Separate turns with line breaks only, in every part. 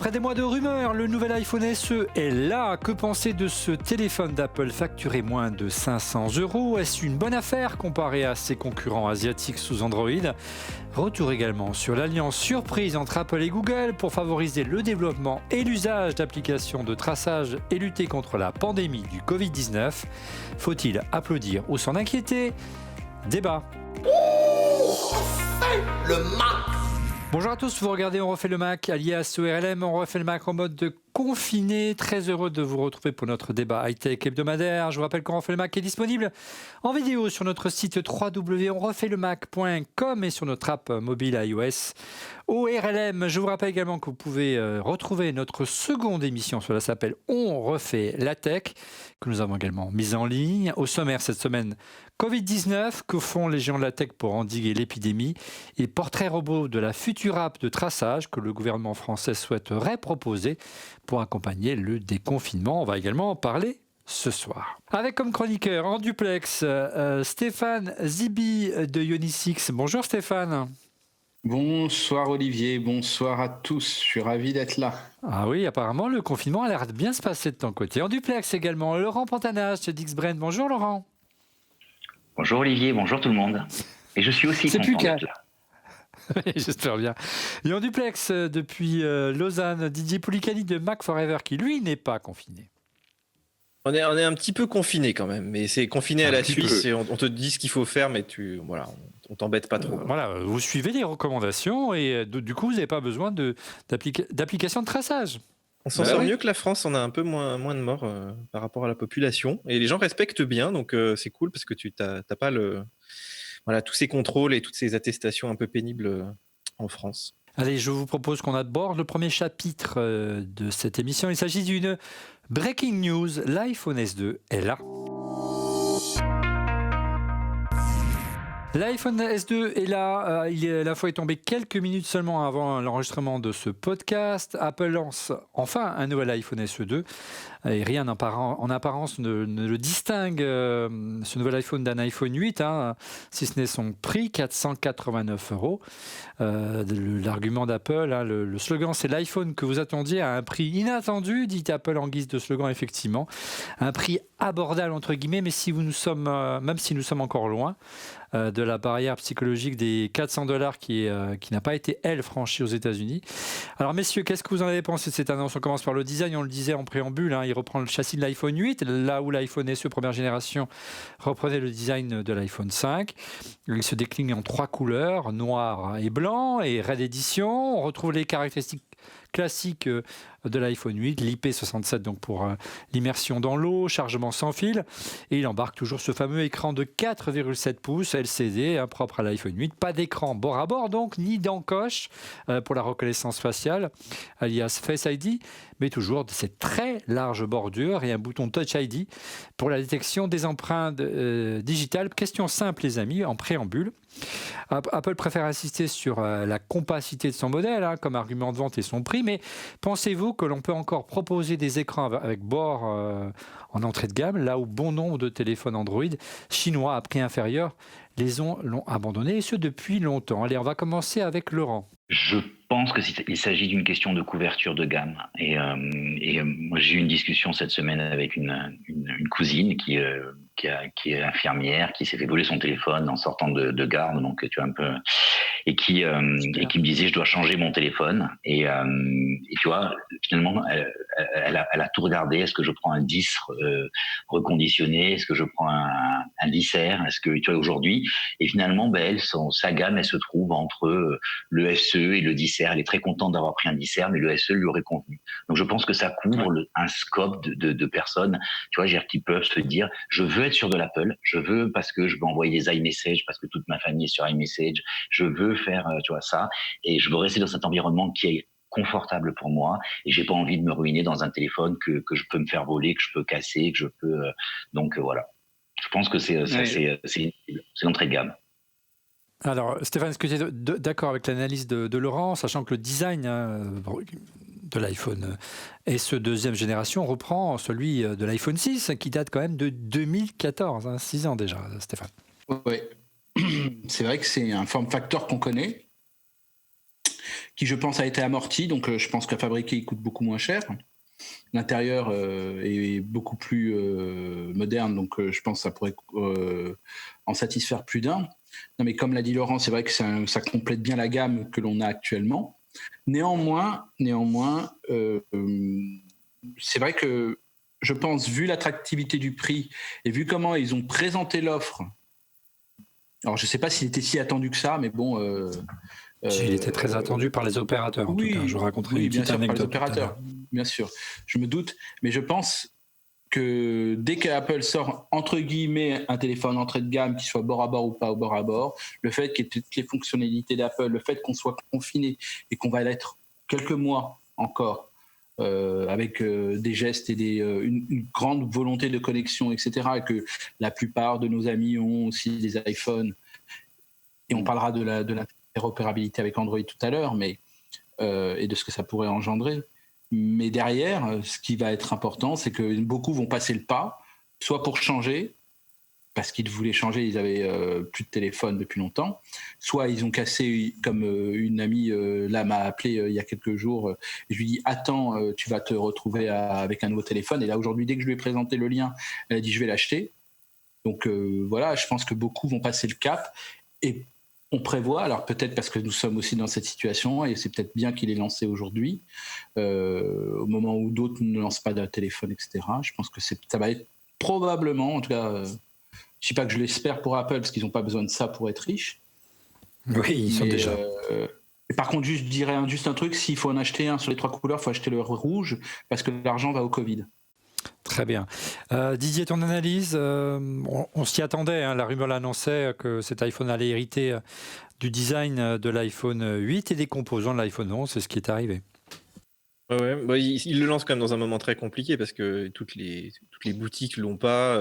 Après des mois de rumeurs, le nouvel iPhone SE est là. Que penser de ce téléphone d'Apple facturé moins de 500 €? Est-ce une bonne affaire comparée à ses concurrents asiatiques sous Android? Retour également sur l'alliance surprise entre Apple et Google pour favoriser le développement et l'usage d'applications de traçage et lutter contre la pandémie du Covid-19. Faut-il applaudir ou s'en inquiéter? Débat.
Le Mac.
Bonjour à tous, vous regardez On refait le Mac, alias ORLM, On refait le Mac en mode de confiné. Très heureux de vous retrouver pour notre débat high-tech hebdomadaire. Je vous rappelle qu'On refait le Mac est disponible en vidéo sur notre site www.onrefaitlemacom et sur notre app mobile iOS ORLM. Je vous rappelle également que vous pouvez retrouver notre seconde émission, cela s'appelle On refait la tech, que nous avons également mise en ligne. Au sommaire cette semaine, Covid-19, que font les géants de la tech pour endiguer l'épidémie, et portrait robot de la future app de traçage que le gouvernement français souhaiterait proposer pour accompagner le déconfinement. On va également en parler ce soir. Avec comme chroniqueur en duplex, Stéphane Zibi de Ionix. Bonjour Stéphane.
Bonsoir Olivier, bonsoir à tous, je suis ravi d'être là.
Ah oui, apparemment le confinement a l'air de bien se passer de ton côté. En duplex également, Laurent Pantanage de Dixbrain. Bonjour Laurent.
Bonjour Olivier, bonjour tout le monde. Et je suis aussi content d'être là.
J'espère bien. Et en duplex depuis Lausanne, Didier Poulicani de Mac Forever qui lui n'est pas confiné.
On est un petit peu confiné quand même, mais c'est confiné à la Suisse et on te dit ce qu'il faut faire, mais on t'embête pas trop.
Voilà, vous suivez les recommandations et du coup vous n'avez pas besoin d'application de traçage.
On s'en sort mieux que la France, on a un peu moins de morts par rapport à la population et les gens respectent bien, donc c'est cool parce que tu n'as pas tous ces contrôles et toutes ces attestations un peu pénibles en France.
Allez, je vous propose qu'on aborde le premier chapitre de cette émission. Il s'agit d'une breaking news. L'iPhone S2 est là. L'iPhone S2 est là. L'info est tombée quelques minutes seulement avant l'enregistrement de ce podcast. Apple lance enfin un nouvel iPhone SE 2. Et rien en apparence ne le distingue, ce nouvel iPhone, d'un iPhone 8, si ce n'est son prix, 489 €. L'argument d'Apple, le slogan, c'est l'iPhone que vous attendiez à un prix inattendu, dit Apple en guise de slogan, effectivement. Un prix abordable, entre guillemets, mais même si nous sommes encore loin de la barrière psychologique des 400 $ qui n'a pas été, elle, franchie aux États-Unis. Alors, messieurs, qu'est-ce que vous en avez pensé de cette annonce? On commence par le design, on le disait en préambule, il reprend le châssis de l'iPhone 8, là où l'iPhone SE première génération reprenait le design de l'iPhone 5. Il se décline en 3 couleurs, noir et blanc, et Red Edition. On retrouve les caractéristiques classique de l'iPhone 8, l'IP67 donc pour l'immersion dans l'eau, chargement sans fil, et il embarque toujours ce fameux écran de 4,7 pouces LCD propre à l'iPhone 8, pas d'écran bord à bord donc, ni d'encoche pour la reconnaissance faciale, alias Face ID, mais toujours de ces très larges bordures et un bouton Touch ID pour la détection des empreintes digitales. Question simple les amis, en préambule. Apple préfère insister sur la compacité de son modèle comme argument de vente et son prix, mais pensez-vous que l'on peut encore proposer des écrans avec bord en entrée de gamme, là où bon nombre de téléphones Android chinois à prix inférieur l'ont abandonné, et ce depuis longtemps? Allez, on va commencer avec Laurent.
Je pense qu'il s'agit d'une question de couverture de gamme. Et moi, j'ai eu une discussion cette semaine avec une cousine qui est infirmière, qui s'est fait voler son téléphone en sortant de garde, donc tu vois un peu, et qui me disait je dois changer mon téléphone. Et tu vois, finalement, elle a tout regardé. Est-ce que je prends un 10 reconditionné? Est-ce que je prends un 10R? Est-ce que tu vois aujourd'hui? Et finalement, sa gamme, elle se trouve entre le SE et le 10R. Elle est très contente d'avoir pris un 10R, mais le SE lui aurait convenu. Donc je pense que ça couvre un scope de personnes, tu vois, qui peuvent se dire je veux être sur de l'Apple, je veux parce que je veux envoyer des iMessage, parce que toute ma famille est sur iMessage, je veux faire tu vois ça, et je veux rester dans cet environnement qui est confortable pour moi, et j'ai pas envie de me ruiner dans un téléphone que je peux me faire voler, que je peux casser, que je peux donc voilà. Je pense que c'est l'entrée de gamme.
Alors, Stéphane, est-ce que tu es d'accord avec l'analyse de Laurent, sachant que le design de l'iPhone SE deuxième génération reprend celui de l'iPhone 6, qui date quand même de 2014, 6 ans déjà, Stéphane?
Oui, c'est vrai que c'est un form factor qu'on connaît, qui je pense a été amorti, donc je pense qu'à fabriquer il coûte beaucoup moins cher. L'intérieur est beaucoup plus moderne, donc je pense que ça pourrait en satisfaire plus d'un. Non, mais comme l'a dit Laurent, c'est vrai que ça complète bien la gamme que l'on a actuellement. Néanmoins, c'est vrai que je pense, vu l'attractivité du prix et vu comment ils ont présenté l'offre, alors je ne sais pas s'il était si attendu que ça, mais bon...
il était très attendu par les opérateurs, en tout cas. Je raconterai une petite anecdote.
Par les opérateurs, bien sûr. Je me doute, mais je pense que dès qu'Apple sort, entre guillemets, un téléphone entrée de gamme, qui soit bord à bord ou pas au bord à bord, le fait qu'il y ait toutes les fonctionnalités d'Apple, le fait qu'on soit confiné et qu'on va l'être quelques mois encore, avec des gestes et une grande volonté de connexion, etc., et que la plupart de nos amis ont aussi des iPhones, et on parlera de l'interopérabilité avec Android tout à l'heure, mais et de ce que ça pourrait engendrer. Mais derrière, ce qui va être important, c'est que beaucoup vont passer le pas, soit pour changer, parce qu'ils voulaient changer, ils avaient plus de téléphone depuis longtemps, soit ils ont cassé, comme une amie là m'a appelé il y a quelques jours, et je lui dis attends, tu vas te retrouver avec un nouveau téléphone, et là aujourd'hui, dès que je lui ai présenté le lien, elle a dit je vais l'acheter. Donc voilà, je pense que beaucoup vont passer le cap, et on prévoit, alors peut-être parce que nous sommes aussi dans cette situation, et c'est peut-être bien qu'il est lancé aujourd'hui, au moment où d'autres ne lancent pas de téléphone, etc. Je pense que ça va être probablement, en tout cas, je ne dis pas que je l'espère pour Apple, parce qu'ils n'ont pas besoin de ça pour être riches.
Oui, ils sont déjà.
Et par contre, je dirais juste un truc, s'il faut en acheter un sur les 3 couleurs, il faut acheter le rouge, parce que l'argent va au Covid.
Très bien. Didier, ton analyse, on s'y attendait, hein, la rumeur l'annonçait que cet iPhone allait hériter du design de l'iPhone 8 et des composants de l'iPhone 11, c'est ce qui est arrivé.
Ouais, bah, il le lance quand même dans un moment très compliqué parce que toutes les boutiques l'ont pas,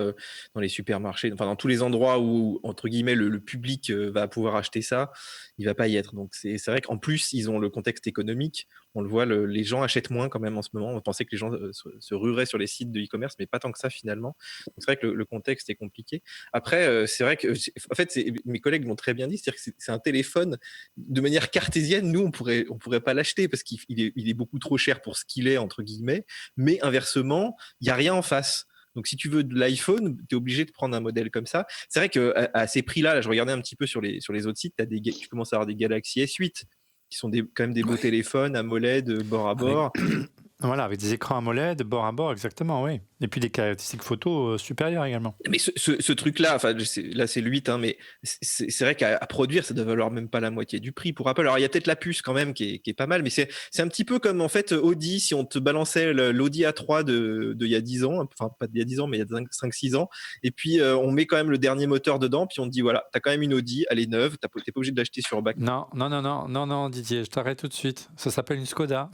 dans les supermarchés, enfin dans tous les endroits où, entre guillemets, le public va pouvoir acheter ça, il va pas y être. Donc c'est vrai qu'en plus, ils ont le contexte économique. On le voit, les gens achètent moins quand même en ce moment. On pensait que les gens se rueraient sur les sites de e-commerce, mais pas tant que ça finalement. Donc c'est vrai que le contexte est compliqué. Après, c'est vrai que, en fait, mes collègues l'ont très bien dit, c'est-à-dire que c'est un téléphone de manière cartésienne. Nous, on pourrait pas l'acheter parce qu'il est beaucoup trop cher pour ce qu'il est, entre guillemets. Mais inversement, il n'y a rien en face. Donc, si tu veux de l'iPhone, tu es obligé de prendre un modèle comme ça. C'est vrai qu'à ces prix-là, là, je regardais un petit peu sur les autres sites, tu commences à avoir des Galaxy S8 qui sont quand même des beaux téléphones AMOLED bord à bord.
Voilà, avec des écrans AMOLED bord à bord, exactement, oui. Et puis des caractéristiques photo supérieures également.
Mais ce truc-là, enfin, là c'est le 8, hein, mais c'est vrai qu'à produire, ça doit valoir même pas la moitié du prix pour Apple. Alors il y a peut-être la puce quand même qui est pas mal, mais c'est un petit peu comme en fait Audi, si on te balançait l'Audi A3 de il y a 10 ans, enfin pas d'il y a 10 ans, mais il y a 5-6 ans, et puis on met quand même le dernier moteur dedans, puis on te dit voilà, t'as quand même une Audi, elle est neuve, t'es pas obligé de l'acheter sur bac.
Non, Didier, je t'arrête tout de suite. Ça s'appelle une Skoda.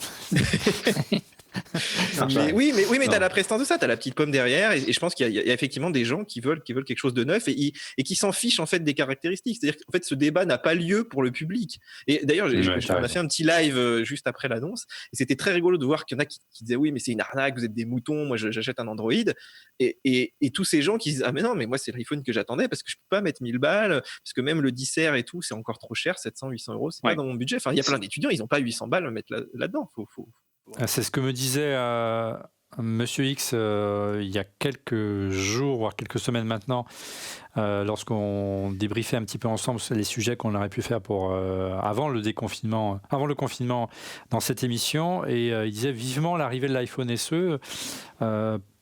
mais t'as la prestance de ça, t'as la petite pomme derrière, et je pense qu'il y a effectivement des gens qui veulent quelque chose de neuf et qui s'en fichent en fait des caractéristiques. C'est-à-dire qu'en fait ce débat n'a pas lieu pour le public. Et d'ailleurs, on a fait un petit live juste après l'annonce, et c'était très rigolo de voir qu'il y en a qui disaient oui, mais c'est une arnaque, vous êtes des moutons, moi j'achète un Android, et tous ces gens qui disent ah mais non, mais moi c'est l'iPhone que j'attendais parce que je peux pas mettre 1000 balles, parce que même le dissert et tout c'est encore trop cher, 700-800 euros, c'est pas dans mon budget. Enfin, il y a plein d'étudiants, ils ont pas 800 balles à mettre là-dedans.
C'est ce que me disait Monsieur X il y a quelques jours, voire quelques semaines maintenant, lorsqu'on débriefait un petit peu ensemble sur les sujets qu'on aurait pu faire avant le confinement dans cette émission. Et il disait vivement l'arrivée de l'iPhone SE,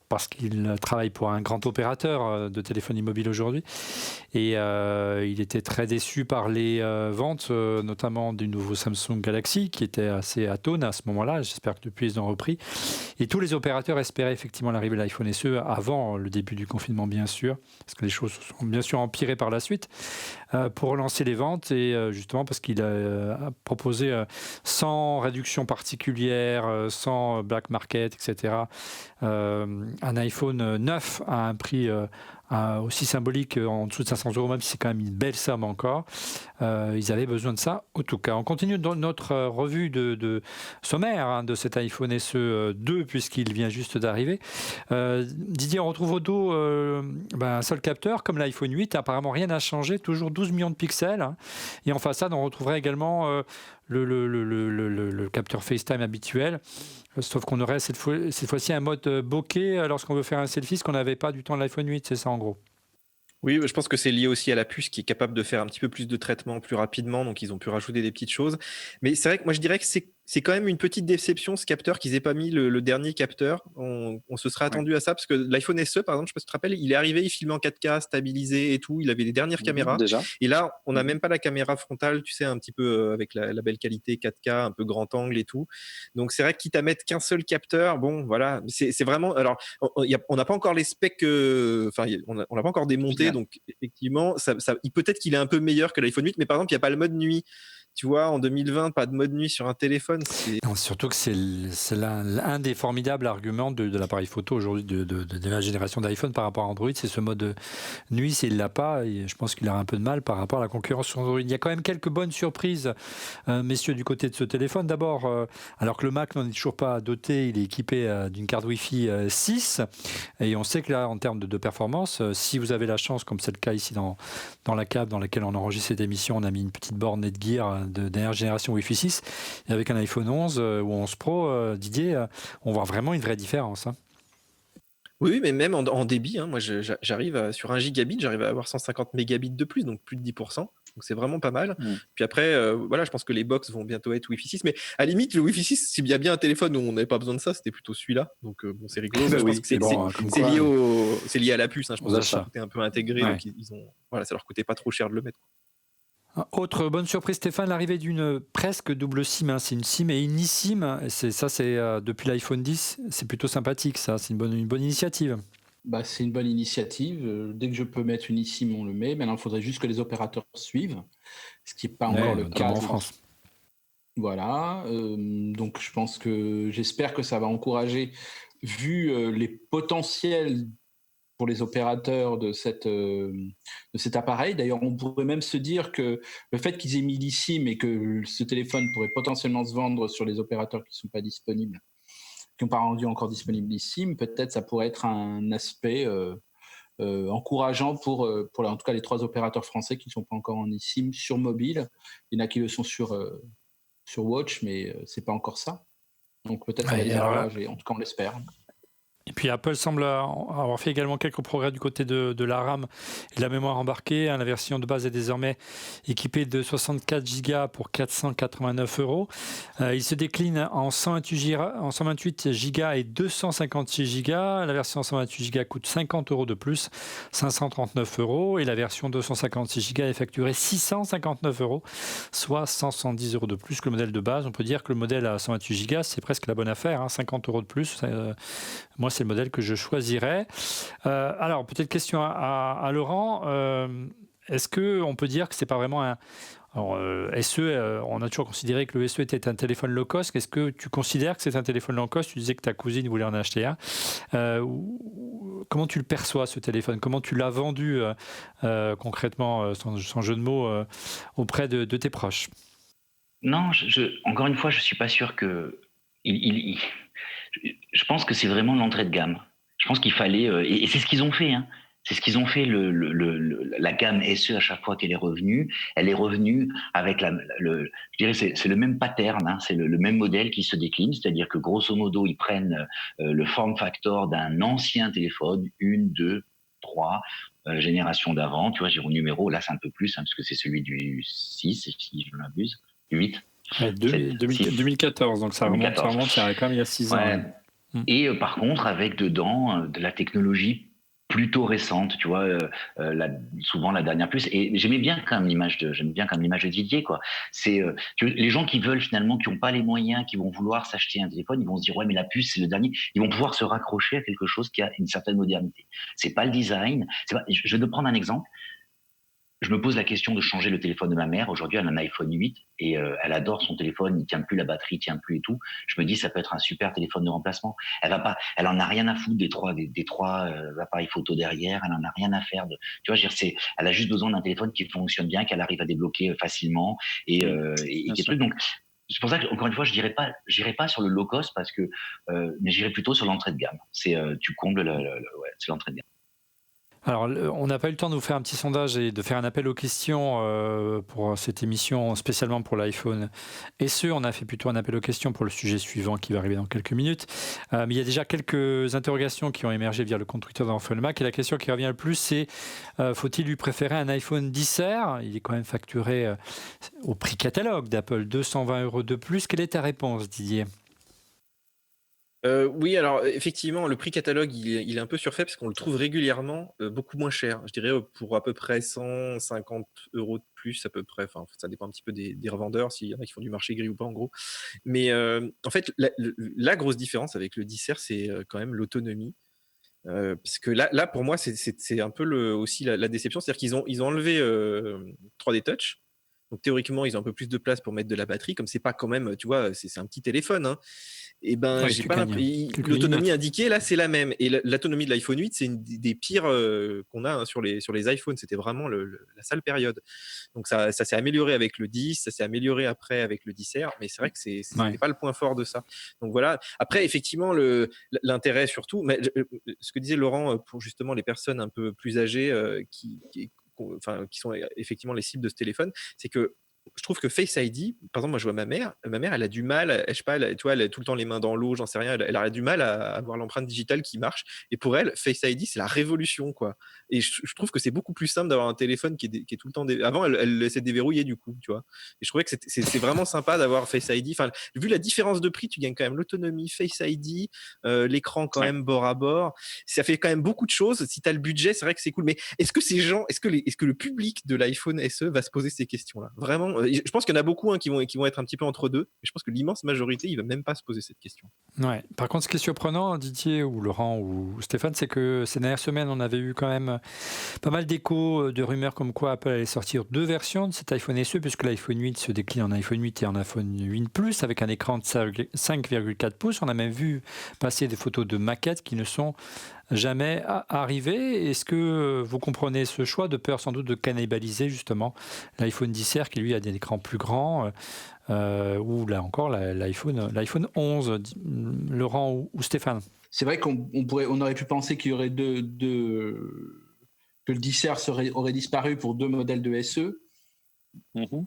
parce qu'il travaille pour un grand opérateur de téléphonie mobile aujourd'hui. Et il était très déçu par les ventes, notamment du nouveau Samsung Galaxy, qui était assez atone à ce moment-là. J'espère que depuis, ils ont repris. Et tous les opérateurs espéraient effectivement l'arrivée de l'iPhone SE avant le début du confinement, bien sûr, parce que les choses se sont bien sûr empirées par la suite, pour relancer les ventes. Et justement, parce qu'il a proposé sans réduction particulière, sans black market, etc., un iPhone 9 à un prix aussi symbolique, en dessous de 500 euros, même si c'est quand même une belle somme encore. Ils avaient besoin de ça, en tout cas. On continue dans notre revue de sommaire de cet iPhone SE 2, puisqu'il vient juste d'arriver. Didier, on retrouve au dos un seul capteur, comme l'iPhone 8. Apparemment, rien n'a changé, toujours 12 millions de pixels. Et en façade, on retrouverait également le capteur FaceTime habituel, sauf qu'on aurait cette fois-ci un mode bokeh lorsqu'on veut faire un selfie, ce qu'on n'avait pas du temps de l'iPhone 8, c'est ça en gros.
Oui, je pense que c'est lié aussi à la puce qui est capable de faire un petit peu plus de traitement plus rapidement, donc ils ont pu rajouter des petites choses. Mais c'est vrai que moi je dirais que c'est quand même une petite déception ce capteur qu'ils aient pas mis le dernier capteur. On se serait attendu à ça parce que l'iPhone SE par exemple, je sais pas si tu te rappelles, il est arrivé, il filmait en 4K, stabilisé et tout, il avait les dernières caméras.
Déjà.
Et là, on n'a même pas la caméra frontale, tu sais, un petit peu avec la belle qualité 4K, un peu grand angle et tout. Donc c'est vrai que quitte à mettre qu'un seul capteur, bon voilà, c'est vraiment. Alors on n'a pas encore les specs, enfin on n'a pas encore démonté, donc effectivement, peut-être qu'il est un peu meilleur que l'iPhone 8, mais par exemple il n'y a pas le mode nuit. Tu vois, en 2020, pas de mode nuit sur un téléphone.
Non, surtout que c'est l'un des formidables arguments de l'appareil photo aujourd'hui de la génération d'iPhone par rapport à Android, c'est ce mode nuit. S'il ne l'a pas, et je pense qu'il aura un peu de mal par rapport à la concurrence sur Android. Il y a quand même quelques bonnes surprises, messieurs, du côté de ce téléphone. D'abord, alors que le Mac n'en est toujours pas doté, il est équipé d'une carte Wi-Fi 6. Et on sait que là, en termes de performance, si vous avez la chance, comme c'est le cas ici dans la cave dans laquelle on enregistre cette émission, on a mis une petite borne Netgear de dernière génération Wi-Fi 6, et avec un iPhone 11 ou 11 Pro, Didier, on voit vraiment une vraie différence. Hein.
Oui, mais même en débit, hein, moi j'arrive sur 1 gigabit, j'arrive à avoir 150 mégabits de plus, donc plus de 10%. Donc c'est vraiment pas mal. Puis après, voilà, je pense que les box vont bientôt être Wi-Fi 6. Mais à la limite, le Wi-Fi 6, s'il y a bien un téléphone où on n'avait pas besoin de ça, c'était plutôt celui-là. Donc bon, c'est rigolo. Je pense que c'est lié à la puce. Hein. Je pense que ça coûtait un peu intégré.
Ouais.
Donc voilà, ça leur coûtait pas trop cher de le mettre.
Autre bonne surprise, Stéphane, l'arrivée d'une presque double SIM. Hein. C'est une SIM et une eSIM. C'est depuis l'iPhone 10. C'est plutôt sympathique, ça. C'est une bonne initiative.
Bah, c'est une bonne initiative. Dès que je peux mettre une eSIM, on le met. Maintenant, il faudrait juste que les opérateurs suivent, ce qui n'est pas encore le cas
en France.
Voilà. Donc, j'espère que ça va encourager, vu les potentiels pour les opérateurs de cet appareil. D'ailleurs, on pourrait même se dire que le fait qu'ils aient mis l'eSIM et que ce téléphone pourrait potentiellement se vendre sur les opérateurs qui ne sont pas disponibles, qui n'ont pas rendu encore disponible l'eSIM, peut-être ça pourrait être un aspect encourageant pour en tout cas les 3 opérateurs français qui ne sont pas encore en eSIM sur mobile. Il y en a qui le sont sur Watch, mais ce n'est pas encore ça. Donc peut-être ça va les encourager, en tout cas on l'espère.
Et puis Apple semble avoir fait également quelques progrès du côté de la RAM et de la mémoire embarquée. La version de base est désormais équipée de 64 Go pour 489 €. Il se décline en 128 Go et 256 Go. La version 128 Go coûte 50 € de plus, 539 €. Et la version 256 Go est facturée 659 €, soit 170 € de plus que le modèle de base. On peut dire que le modèle à 128 Go, c'est presque la bonne affaire, hein, 50 € de plus. Moi, c'est le modèle que je choisirais. Alors, peut-être question à Laurent. Est-ce qu'on peut dire que c'est pas vraiment un... Alors, SE, on a toujours considéré que le SE était un téléphone low cost. Est-ce que tu considères que c'est un téléphone low cost ? Tu disais que ta cousine voulait en acheter un. Comment tu le perçois, ce téléphone ? Comment tu l'as vendu concrètement, sans jeu de mots, auprès de tes proches ?
Non, encore une fois, je ne suis pas sûr que... Je pense que c'est vraiment l'entrée de gamme. Je pense qu'il fallait... et c'est ce qu'ils ont fait, hein. C'est ce qu'ils ont fait, la gamme SE, à chaque fois qu'elle est revenue. Elle est revenue avec je dirais, c'est le même pattern, hein, c'est le même modèle qui se décline, c'est-à-dire que grosso modo, ils prennent le form factor d'un ancien téléphone, 1, 2, 3 générations d'avant. Tu vois, j'ai au numéro, là c'est un peu plus, hein, parce que c'est celui du 6, si je ne m'abuse, du 8.
2014, donc ça remonte quand même il y a 6 ans.
Ouais. Et par contre, avec dedans de la technologie plutôt récente, tu vois, souvent la dernière puce. Et j'aimais bien quand même l'image de Didier, quoi. C'est les gens qui veulent finalement, qui n'ont pas les moyens, qui vont vouloir s'acheter un téléphone, ils vont se dire ouais, mais la puce c'est le dernier. Ils vont pouvoir se raccrocher à quelque chose qui a une certaine modernité. C'est pas le design. Je vais te prendre un exemple. Je me pose la question de changer le téléphone de ma mère. Aujourd'hui, elle a un iPhone 8 et elle adore son téléphone. Il tient plus, la batterie tient plus et tout. Je me dis, ça peut être un super téléphone de remplacement. Elle en a rien à foutre des trois appareils photo derrière. Elle en a rien à faire tu vois, elle a juste besoin d'un téléphone qui fonctionne bien, qu'elle arrive à débloquer facilement et des trucs. Donc, c'est pour ça que, encore une fois, j'irai pas sur le low cost parce que, mais j'irai plutôt sur l'entrée de gamme. Tu combles c'est l'entrée de gamme.
Alors, on n'a pas eu le temps de vous faire un petit sondage et de faire un appel aux questions pour cette émission, spécialement pour l'iPhone SE. On a fait plutôt un appel aux questions pour le sujet suivant qui va arriver dans quelques minutes. Mais il y a déjà quelques interrogations qui ont émergé via le compte Twitter d'Enfant le Mac. Et la question qui revient le plus, c'est faut-il lui préférer un iPhone 10R ? Il est quand même facturé au prix catalogue d'Apple, 220 € de plus. Quelle est ta réponse, Didier ?
Oui, alors effectivement, le prix catalogue, il est un peu surfait parce qu'on le trouve régulièrement beaucoup moins cher. Je dirais pour à peu près 150 € de plus, à peu près. Enfin, ça dépend un petit peu des revendeurs, s'il y en a qui font du marché gris ou pas, en gros. Mais en fait, la grosse différence avec le 10R, c'est quand même l'autonomie. Parce que là, pour moi, c'est un peu aussi la déception. C'est-à-dire qu'ils ont enlevé 3D Touch. Donc théoriquement, ils ont un peu plus de place pour mettre de la batterie. Comme c'est pas quand même, tu vois, c'est un petit téléphone, hein. Et ben,
Oui,
j'ai
tu
pas
gagnes
l'impression.
quelques
L'autonomie
minutes.
indiquée, là, c'est la même. Et l'autonomie de l'iPhone 8, c'est une des pires qu'on a, hein, sur les iPhones. C'était vraiment la sale période. Donc ça s'est amélioré avec le 10, ça s'est amélioré après avec le 10R, mais c'est vrai que c'était
Ouais.
pas le point fort de ça. Donc voilà. Après, effectivement, l'intérêt surtout, mais ce que disait Laurent, pour justement les personnes un peu plus âgées qui sont effectivement les cibles de ce téléphone, c'est que je trouve que Face ID, par exemple, moi je vois ma mère, elle a du mal, je sais pas, tu vois, elle a tout le temps les mains dans l'eau, j'en sais rien, elle a du mal à avoir l'empreinte digitale qui marche. Et pour elle, Face ID, c'est la révolution, quoi. Et je trouve que c'est beaucoup plus simple d'avoir un téléphone qui est tout le temps. Avant, elle laissait déverrouiller du coup, tu vois. Et je trouvais que c'est vraiment sympa d'avoir Face ID. Enfin, vu la différence de prix, tu gagnes quand même l'autonomie, Face ID, l'écran quand même bord à bord. Ça fait quand même beaucoup de choses. Si tu as le budget, c'est vrai que c'est cool. Mais est-ce que ces gens, est-ce que le public de l'iPhone SE va se poser ces questions-là? Vraiment, je pense qu'il y en a beaucoup, hein, qui vont être un petit peu entre deux. Mais je pense que l'immense majorité, il va même pas se poser cette question.
Ouais. Par contre, ce qui est surprenant, Didier ou Laurent ou Stéphane, c'est que ces dernières semaines, on avait eu quand même pas mal d'échos, de rumeurs comme quoi Apple allait sortir 2 versions de cet iPhone SE, puisque l'iPhone 8 se décline en iPhone 8 et en iPhone 8 Plus avec un écran de 5,4 pouces. On a même vu passer des photos de maquettes qui ne sont jamais arrivées. Est-ce que vous comprenez ce choix, de peur sans doute de cannibaliser justement l'iPhone 10R qui lui a des écrans plus grands, ou là encore l'iPhone 11, Laurent ou Stéphane?
C'est vrai qu'on aurait pu penser qu'il y aurait que le 10R aurait disparu pour 2 modèles de SE.
Mhm.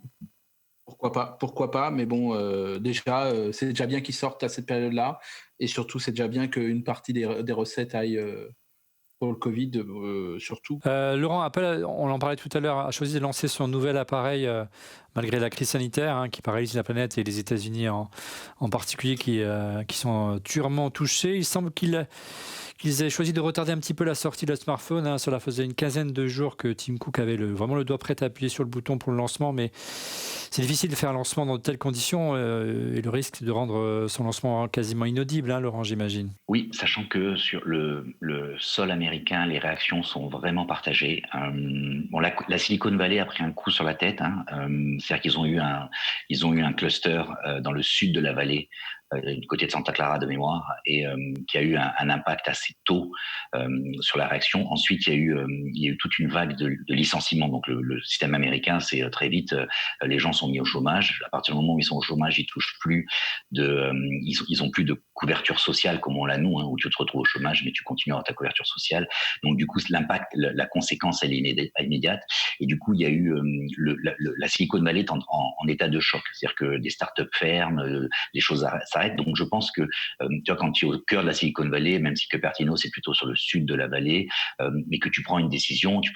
Pourquoi pas, mais bon, déjà, c'est déjà bien qu'ils sortent à cette période-là, et surtout, c'est déjà bien qu'une partie des recettes aille pour le Covid, surtout.
Laurent, Apple, on en parlait tout à l'heure, a choisi de lancer son nouvel appareil malgré la crise sanitaire, hein, qui paralyse la planète et les États-Unis en particulier qui sont durement touchés. Il semble qu'ils aient choisi de retarder un petit peu la sortie de smartphone, hein. Cela faisait une quinzaine de jours que Tim Cook avait vraiment le doigt prêt à appuyer sur le bouton pour le lancement, mais c'est difficile de faire un lancement dans de telles conditions, et le risque de rendre son lancement quasiment inaudible, hein, Laurent, j'imagine.
Oui, sachant que sur le sol américain, les réactions sont vraiment partagées. Bon, la Silicon Valley a pris un coup sur la tête, hein. C'est-à-dire qu'ils ont eu un cluster dans le sud de la vallée, du côté de Santa Clara de mémoire, et qui a eu un impact assez tôt sur la réaction. Ensuite, il y a eu toute une vague de licenciements. Donc le système américain, c'est très vite, les gens sont mis au chômage. À partir du moment où ils sont au chômage, ils touchent plus ils ont plus de couverture sociale comme on l'a nous, hein, où tu te retrouves au chômage mais tu continues à avoir ta couverture sociale. Donc du coup, l'impact, la conséquence, elle est immédiate. Et du coup, il y a eu la Silicon Valley est en état de choc. C'est-à-dire que des startups ferment, les choses s'arrêtent. Donc je pense que tu vois, quand tu es au cœur de la Silicon Valley, même si Cupertino c'est plutôt sur le sud de la vallée, mais que tu prends une décision, c'est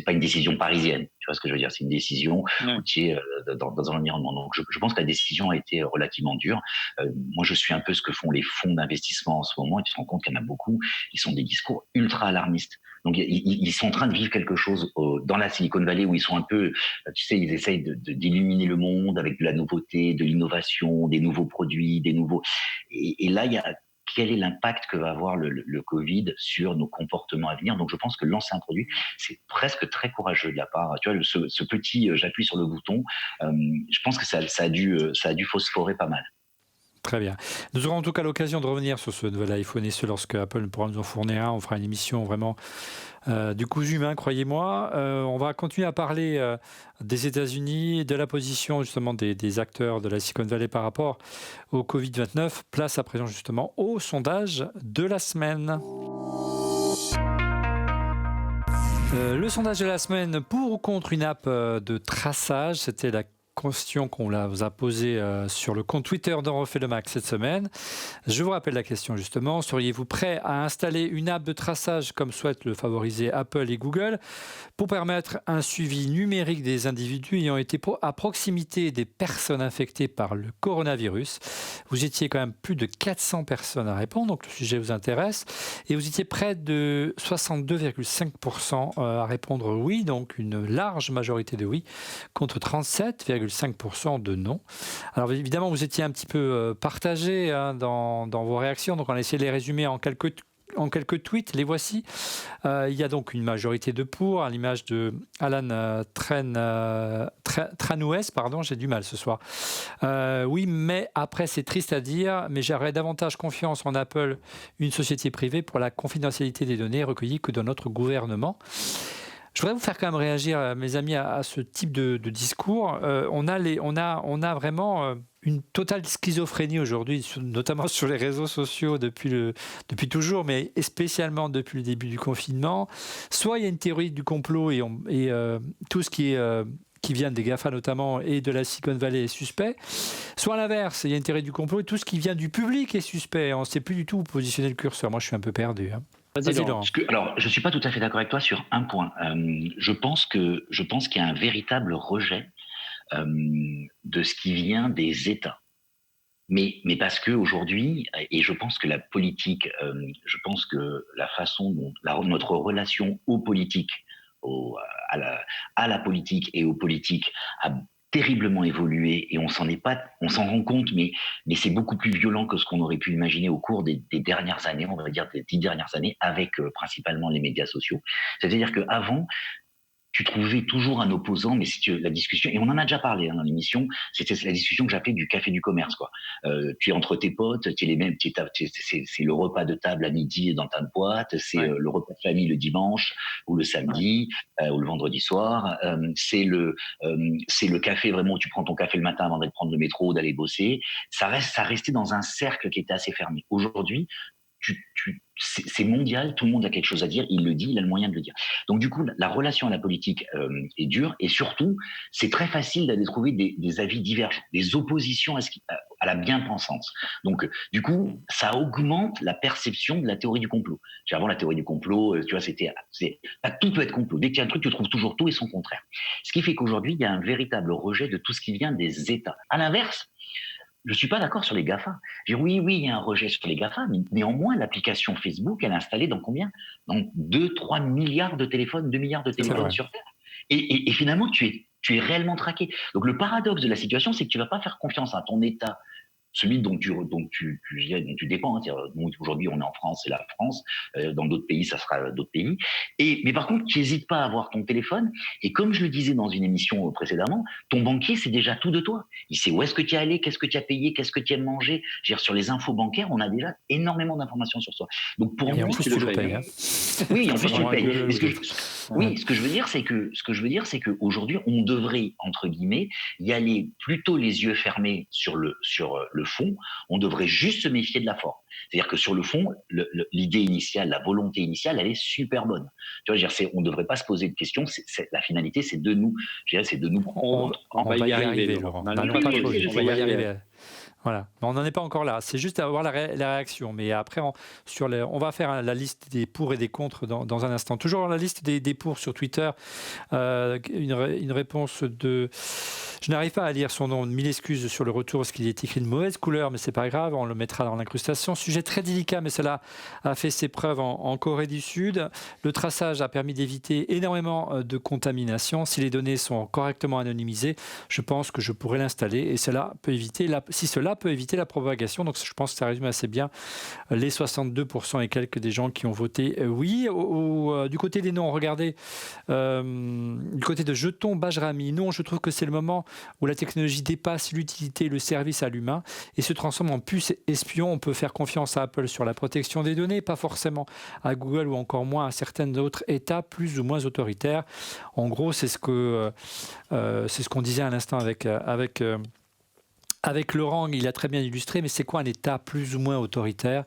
pas une décision parisienne. Tu vois ce que je veux dire? C'est une décision où tu es dans un environnement. Donc je pense que la décision a été relativement dure. Moi, je suis un peu ce que font les fonds d'investissement en ce moment, et tu te rends compte qu'il y en a beaucoup. Ils sont des discours ultra alarmistes. Donc, ils sont en train de vivre quelque chose dans la Silicon Valley où ils sont un peu, tu sais, ils essayent d'illuminer le monde avec de la nouveauté, de l'innovation, des nouveaux produits, et là, il y a quel est l'impact que va avoir le Covid sur nos comportements à venir. Donc, je pense que lancer un produit, c'est presque très courageux de la part. Tu vois, ce petit j'appuie sur le bouton, je pense que ça a dû phosphorer pas mal.
Très bien. Nous aurons en tout cas l'occasion de revenir sur ce nouvel iPhone SE lorsque Apple pourra nous en fournir un. On fera une émission vraiment du cousu humain, croyez-moi. On va continuer à parler des États-Unis, de la position justement des acteurs de la Silicon Valley par rapport au Covid-19. Place à présent justement au sondage de la semaine. Le sondage de la semaine, pour ou contre une app de traçage, c'était la question qu'on vous a posée sur le compte Twitter d'On refait le Mac cette semaine. Je vous rappelle la question justement, seriez-vous prêt à installer une app de traçage comme souhaitent le favoriser Apple et Google pour permettre un suivi numérique des individus ayant été à proximité des personnes infectées par le coronavirus? Vous étiez quand même plus de 400 personnes à répondre, donc le sujet vous intéresse. Et vous étiez près de 62,5% à répondre oui, donc une large majorité de oui, contre 37,5% de non. Alors évidemment, vous étiez un petit peu partagé dans vos réactions, donc on a essayé de les résumer en quelques tweets, les voici. Il y a donc une majorité de pour, à l'image de Alan Tranouès, pardon, j'ai du mal ce soir. Oui, mais après, c'est triste à dire, mais j'aurais davantage confiance en Apple, une société privée, pour la confidentialité des données recueillies que dans notre gouvernement. Je voudrais vous faire quand même réagir, mes amis, à ce type de discours. On a vraiment une totale schizophrénie aujourd'hui, notamment sur les réseaux sociaux depuis toujours, mais spécialement depuis le début du confinement. Soit il y a une théorie du complot et tout ce qui vient des GAFA notamment et de la Silicon Valley est suspect. Soit à l'inverse, il y a une théorie du complot et tout ce qui vient du public est suspect. On ne sait plus du tout où positionner le curseur. Moi, je suis un peu perdu. Vas-y, Laurent.
Alors, je ne suis pas tout à fait d'accord avec toi sur un point. Je pense qu'il y a un véritable rejet de ce qui vient des États. Mais parce qu'aujourd'hui, et je pense que la politique, je pense que la façon dont notre relation aux politiques, à la politique et aux politiques a terriblement évolué et on s'en rend compte, mais c'est beaucoup plus violent que ce qu'on aurait pu imaginer au cours des dernières années, on va dire des 10 dernières années, avec principalement les médias sociaux. C'est-à-dire qu'avant, tu trouvais toujours un opposant, mais la discussion, et on en a déjà parlé dans l'émission, c'était la discussion que j'appelais du café du commerce, quoi. Tu es entre tes potes, tu es les mêmes, c'est le repas de table à midi dans ta boîte, c'est le repas de famille le dimanche ou le samedi ou le vendredi soir, c'est le café vraiment où tu prends ton café le matin avant d'aller prendre le métro ou d'aller bosser. Ça restait dans un cercle qui était assez fermé. Aujourd'hui, c'est mondial, tout le monde a quelque chose à dire, il le dit, il a le moyen de le dire. Donc du coup, la relation à la politique est dure et surtout, c'est très facile d'aller trouver des avis divergents, des oppositions à la bien-pensance. Donc du coup, ça augmente la perception de la théorie du complot. Avant, la théorie du complot, tu vois, tout peut être complot. Dès qu'il y a un truc, tu trouves toujours tout et son contraire. Ce qui fait qu'aujourd'hui, il y a un véritable rejet de tout ce qui vient des États. À l'inverse, je ne suis pas d'accord sur les GAFA. Oui, il y a un rejet sur les GAFA, mais néanmoins, l'application Facebook, elle est installée dans combien? Dans 2-3 milliards de téléphones, 2 milliards de téléphones sur Terre. Et finalement, tu es réellement traqué. Donc le paradoxe de la situation, c'est que tu ne vas pas faire confiance à ton État, celui dont tu dépends. Aujourd'hui, on est en France, c'est la France. Dans d'autres pays, ça sera d'autres pays. Mais par contre, tu n'hésites pas à avoir ton téléphone. Et comme je le disais dans une émission précédemment, ton banquier sait déjà tout de toi. Il sait où est-ce que tu es allé, qu'est-ce que tu as payé, qu'est-ce que tu aimes manger. Sur les infos bancaires, on a déjà énormément d'informations sur toi. Donc pour moi,
en plus, tu le payes.
Oui, en plus tu le payes. Ce que je veux dire, c'est que aujourd'hui, on devrait, entre guillemets, y aller plutôt les yeux fermés sur le fond. On devrait juste se méfier de la forme. C'est-à-dire que sur le fond, l'idée initiale, la volonté initiale, elle est super bonne. Tu vois, on ne devrait pas se poser de questions. La finalité, c'est de nous.
On va y arriver, Laurent. On va y arriver. Voilà, mais on n'en est pas encore là. C'est juste avoir la réaction. Mais après, on va faire la liste des pour et des contre dans un instant. Toujours la liste des pour sur Twitter. Une réponse de... Je n'arrive pas à lire son nom. 1000 excuses sur le retour parce qu'il est écrit de mauvaise couleur, mais c'est pas grave. On le mettra dans l'incrustation. Sujet très délicat, mais cela a fait ses preuves en Corée du Sud. Le traçage a permis d'éviter énormément de contamination. Si les données sont correctement anonymisées, je pense que je pourrais l'installer et cela peut éviter la propagation. Donc je pense que ça résume assez bien les 62% et quelques des gens qui ont voté oui. Du côté des non, regardez, du côté de Jeton Bajrami, non, je trouve que c'est le moment où la technologie dépasse l'utilité et le service à l'humain et se transforme en puce espion. On peut faire confiance à Apple sur la protection des données, pas forcément à Google ou encore moins à certains autres États plus ou moins autoritaires. En gros, c'est ce qu'on disait à l'instant avec avec Laurent, il a très bien illustré, mais c'est quoi un État plus ou moins autoritaire?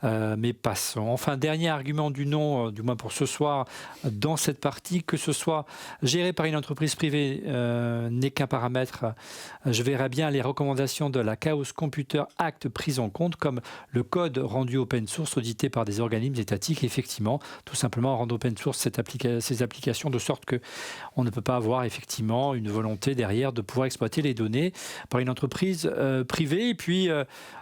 Mais passons. Enfin, dernier argument du non, du moins pour ce soir, dans cette partie, que ce soit géré par une entreprise privée n'est qu'un paramètre. Je verrais bien les recommandations de la Chaos Computer Act prises en compte, comme le code rendu open source audité par des organismes étatiques. Effectivement, tout simplement rendre open source ces applications de sorte qu'on ne peut pas avoir effectivement une volonté derrière de pouvoir exploiter les données par une entreprise privée. Et puis,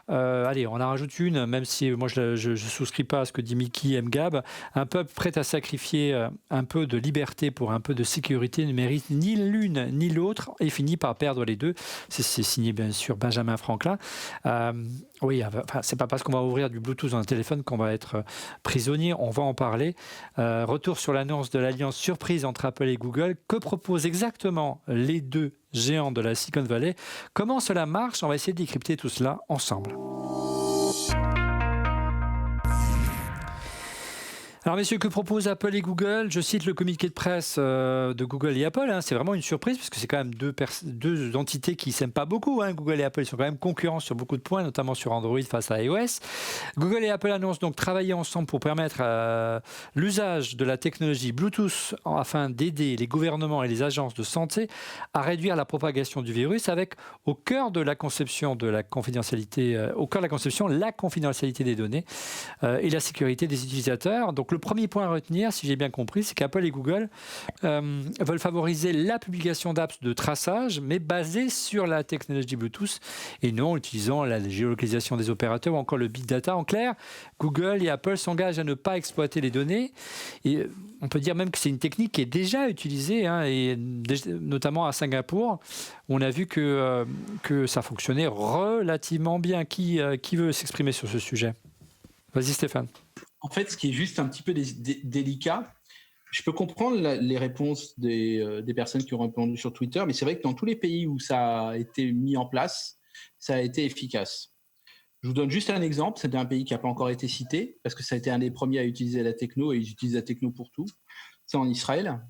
allez, on en rajoute une, même si moi je ne souscris pas à ce que dit Mickey M. Gab. Un peuple prêt à sacrifier un peu de liberté pour un peu de sécurité ne mérite ni l'une ni l'autre et finit par perdre les deux. C'est signé bien sûr Benjamin Franklin. Oui, enfin, c'est pas parce qu'on va ouvrir du Bluetooth dans un téléphone qu'on va être prisonnier. On va en parler. Retour sur l'annonce de l'alliance surprise entre Apple et Google. Que proposent exactement les deux géants de la Silicon Valley? Comment cela marche? On va essayer de décrypter tout cela ensemble. Alors messieurs, que proposent Apple et Google? Je cite le communiqué de presse de Google et Apple. C'est vraiment une surprise parce que c'est quand même deux entités qui ne s'aiment pas beaucoup. Google et Apple, ils sont quand même concurrents sur beaucoup de points, notamment sur Android face à iOS. Google et Apple annoncent donc travailler ensemble pour permettre l'usage de la technologie Bluetooth afin d'aider les gouvernements et les agences de santé à réduire la propagation du virus, avec au cœur de la conception de la confidentialité, la confidentialité des données et la sécurité des utilisateurs. Donc le premier point à retenir, si j'ai bien compris, c'est qu'Apple et Google veulent favoriser la publication d'apps de traçage, mais basées sur la technologie Bluetooth et non en utilisant la géolocalisation des opérateurs ou encore le big data. En clair, Google et Apple s'engagent à ne pas exploiter les données. Et on peut dire même que c'est une technique qui est déjà utilisée, et notamment à Singapour. On a vu que ça fonctionnait relativement bien. Qui veut s'exprimer sur ce sujet? Vas-y Stéphane.
En fait, ce qui est juste un petit peu délicat, je peux comprendre les réponses des personnes qui ont répondu sur Twitter, mais c'est vrai que dans tous les pays où ça a été mis en place, ça a été efficace. Je vous donne juste un exemple, c'est un pays qui n'a pas encore été cité, parce que ça a été un des premiers à utiliser la techno, et ils utilisent la techno pour tout. C'est en Israël.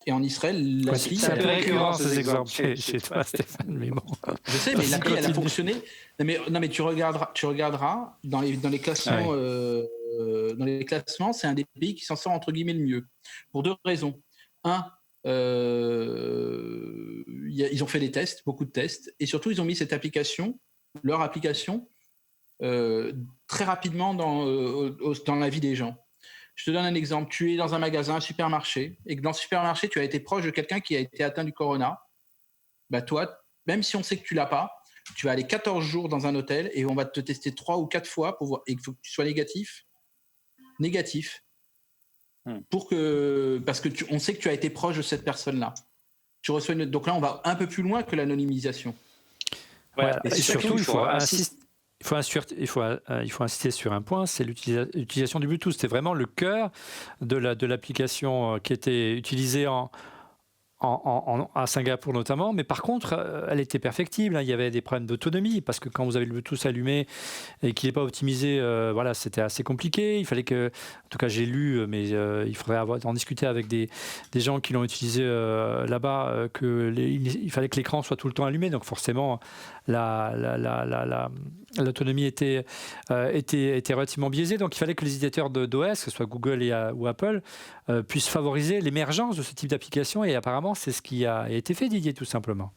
Et en Israël, l'appli...
C'est un peu récurrent ces exemples chez toi, Stéphane, mais bon.
Je sais, mais l'appli, elle a fonctionné. Non, mais tu regarderas dans les classements, dans les classements, c'est un des pays qui s'en sort entre guillemets le mieux. Pour deux raisons. Un, ils ont fait des tests, beaucoup de tests, et surtout, ils ont mis cette application, leur application, très rapidement dans la vie des gens. Je te donne un exemple. Tu es dans un magasin, un supermarché, et que dans ce supermarché, tu as été proche de quelqu'un qui a été atteint du corona. Toi, même si on sait que tu ne l'as pas, tu vas aller 14 jours dans un hôtel et on va te tester 3 ou 4 fois pour voir, et il faut que tu sois négatif. Parce que on sait que tu as été proche de cette personne-là. Donc là, on va un peu plus loin que l'anonymisation.
Ouais, et surtout, il faut insister sur un point, c'est l'utilisation du Bluetooth. C'était vraiment le cœur de l'application qui était utilisée à Singapour notamment, mais par contre, elle était perfectible. Il y avait des problèmes d'autonomie, parce que quand vous avez le Bluetooth allumé et qu'il n'est pas optimisé, c'était assez compliqué. Il fallait que, en tout cas j'ai lu, mais il faudrait en discuter avec des gens qui l'ont utilisé là-bas, il fallait que l'écran soit tout le temps allumé, donc forcément l'autonomie était relativement biaisée, donc il fallait que les éditeurs d'OS, que ce soit Google ou Apple, puissent favoriser l'émergence de ce type d'application, et apparemment c'est ce qui a été fait, Didier, tout simplement.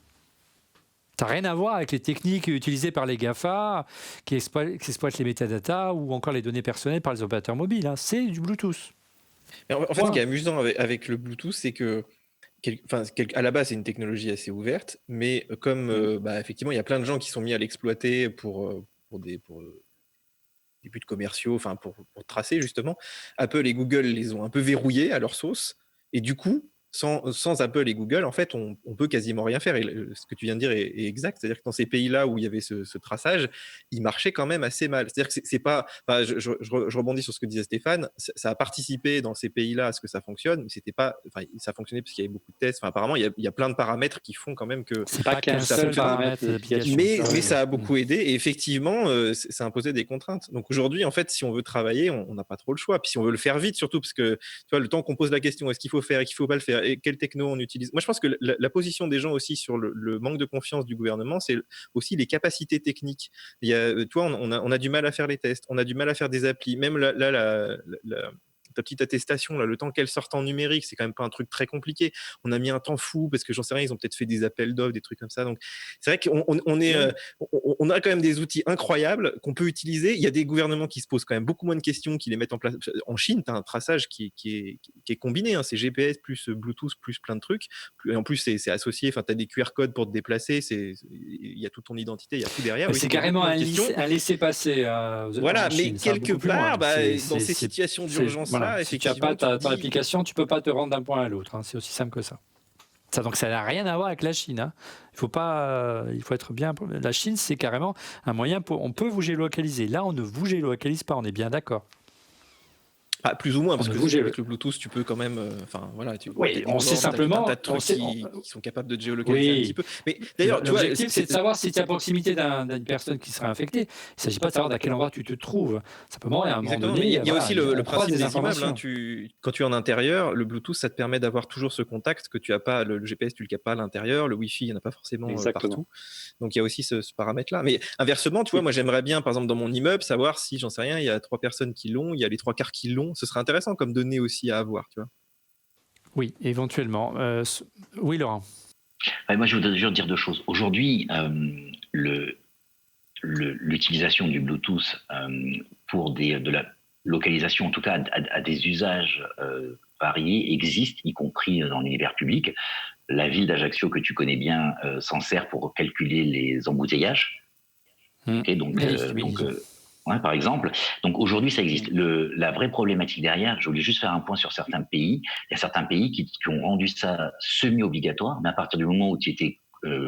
Ça n'a rien à voir avec les techniques utilisées par les GAFA qui exploitent les métadatas ou encore les données personnelles par les opérateurs mobiles. C'est du Bluetooth.
Mais en fait, ce qui est amusant avec le Bluetooth, c'est que à la base, c'est une technologie assez ouverte, mais comme effectivement, il y a plein de gens qui sont mis à l'exploiter pour des buts commerciaux, pour tracer justement. Apple et Google les ont un peu verrouillés à leur sauce, et du coup, sans Apple et Google, en fait, on peut quasiment rien faire. Et ce que tu viens de dire est exact. C'est-à-dire que dans ces pays-là où il y avait ce traçage, il marchait quand même assez mal. C'est-à-dire que c'est pas. Je rebondis sur ce que disait Stéphane. Ça a participé dans ces pays-là à ce que ça fonctionne, mais c'était pas. Ça fonctionnait parce qu'il y avait beaucoup de tests. Apparemment, il y a plein de paramètres qui font quand même que.
C'est pas qu'un seul paramètre.
Mais ça a beaucoup aidé. Et effectivement, ça imposait des contraintes. Donc aujourd'hui, en fait, si on veut travailler, on n'a pas trop le choix. Puis si on veut le faire vite, surtout parce que tu vois, le temps qu'on pose la question, est-ce qu'il faut faire, est-ce qu'il faut pas le faire, et quelle techno on utilise. Moi, je pense que la position des gens aussi sur le manque de confiance du gouvernement, c'est aussi les capacités techniques. Il y a, toi, on a du mal à faire les tests, on a du mal à faire des applis. Même ta petite attestation, là, le temps qu'elle sorte en numérique, c'est quand même pas un truc très compliqué. On a mis un temps fou parce que j'en sais rien, ils ont peut-être fait des appels d'offres, des trucs comme ça. Donc, c'est vrai qu'on a quand même des outils incroyables qu'on peut utiliser. Il y a des gouvernements qui se posent quand même beaucoup moins de questions, qui les mettent en place. En Chine, tu as un traçage qui est combiné. Hein. C'est GPS plus Bluetooth plus plein de trucs. Et en plus, c'est associé. Enfin, tu as des QR codes pour te déplacer. Il y a toute ton identité, il y a tout derrière.
C'est carrément un laisser-passer.
Voilà,
Chine,
mais quelque part, dans ces situations d'urgence,
si tu n'as pas ta application, tu ne peux pas te rendre d'un point à l'autre. Hein. C'est aussi simple que ça. Donc ça n'a rien à voir avec la Chine. Hein. Il faut être bien. La Chine, c'est carrément un moyen on peut vous géolocaliser. Là, on ne vous géolocalise pas. On est bien d'accord.
Plus ou moins, parce que avec le Bluetooth, tu peux quand même.
On sait simplement.
T'as des qui sont capables de géolocaliser un petit peu. Mais d'ailleurs,
l'objectif, c'est de savoir si tu es à proximité d'une personne qui serait infectée. Il ne s'agit pas de savoir à quel endroit tu te trouves. Simplement, à un moment donné.
Il y a aussi le principe des immeubles. Hein, quand tu es en intérieur, le Bluetooth, ça te permet d'avoir toujours ce contact que tu n'as pas. Le GPS, tu ne le captes pas à l'intérieur. Le Wi-Fi, il n'y en a pas forcément partout. Donc il y a aussi ce paramètre-là. Mais inversement, tu vois, moi, j'aimerais bien, par exemple, dans mon immeuble, savoir si, j'en sais rien, il y a 3 personnes qui l'ont, il y a les 3 quarts qui l'ont. Ce serait intéressant comme données aussi à avoir, tu vois.
Oui, éventuellement. Oui, Laurent.
Moi, je voudrais juste dire 2 choses. Aujourd'hui, l'utilisation du Bluetooth pour de la localisation, en tout cas à des usages variés, existe, y compris dans l'univers public. La ville d'Ajaccio, que tu connais bien, s'en sert pour calculer les embouteillages. Et donc, par exemple. Donc aujourd'hui, ça existe. La vraie problématique derrière, je voulais juste faire un point sur certains pays. Il y a certains pays qui ont rendu ça semi-obligatoire, mais à partir du moment où tu étais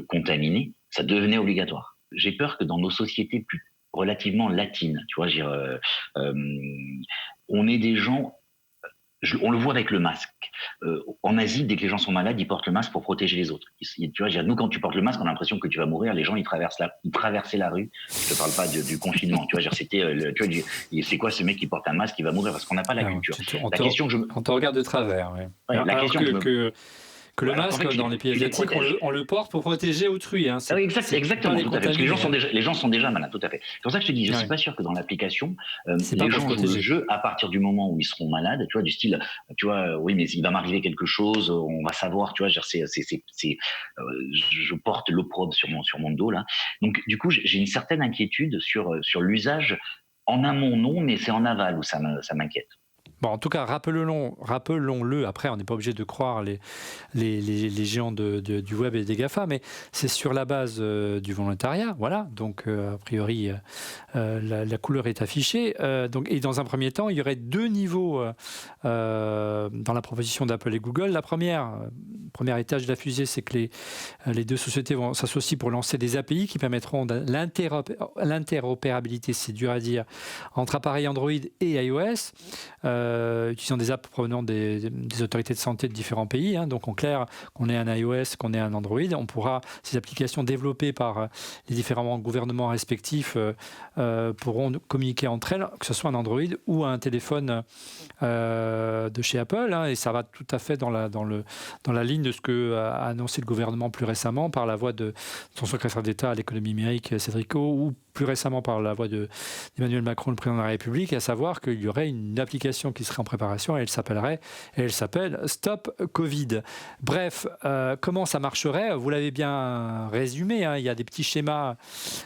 contaminé, ça devenait obligatoire. J'ai peur que dans nos sociétés plus relativement latines, tu vois, on est des gens. On le voit avec le masque. En Asie, dès que les gens sont malades, ils portent le masque pour protéger les autres. Tu vois, nous, quand tu portes le masque, on a l'impression que tu vas mourir. Les gens, ils traversaient la rue. Je te parle pas du confinement. Tu vois, c'est quoi ce mec qui porte un masque qui va mourir parce qu'on n'a pas la culture.
On te regarde de travers. Ouais. La question que le masque, dans les pays asiatiques, on le porte pour protéger autrui. Hein.
Exactement, tout à fait. Parce que les gens sont déjà malades, tout à fait. C'est pour ça que je te dis, je ne suis pas sûr que dans l'application, les gens jouent le jeu à partir du moment où ils seront malades, tu vois, du style, tu vois, oui, mais il va m'arriver quelque chose, on va savoir, tu vois, je porte l'opprobre sur mon dos, là. Donc, du coup, j'ai une certaine inquiétude sur l'usage en amont, non, mais c'est en aval où ça m'inquiète.
Bon, en tout cas, rappelons-le, après, on n'est pas obligé de croire les géants du web et des GAFA, mais c'est sur la base du volontariat, voilà. Donc, a priori, la couleur est affichée. Et dans un premier temps, il y aurait 2 niveaux dans la proposition d'Apple et Google. La premier étage de la fusée, c'est que les 2 sociétés vont s'associer pour lancer des API qui permettront l'interopérabilité, c'est dur à dire, entre appareils Android et iOS. Utilisant des apps provenant des autorités de santé de différents pays. Hein. Donc, en clair, qu'on ait un iOS, qu'on ait un Android, ces applications développées par les différents gouvernements respectifs pourront communiquer entre elles, que ce soit un Android ou un téléphone de chez Apple. Hein. Et ça va tout à fait dans la ligne de ce qu'a annoncé le gouvernement plus récemment par la voix de son secrétaire d'État à l'économie numérique, Cédric O, ou plus récemment par la voix d'Emmanuel Macron, le président de la République, à savoir qu'il y aurait une application qui serait en préparation et elle s'appelle Stop Covid. Bref, comment ça marcherait ? Vous l'avez bien résumé, hein, il y a des petits schémas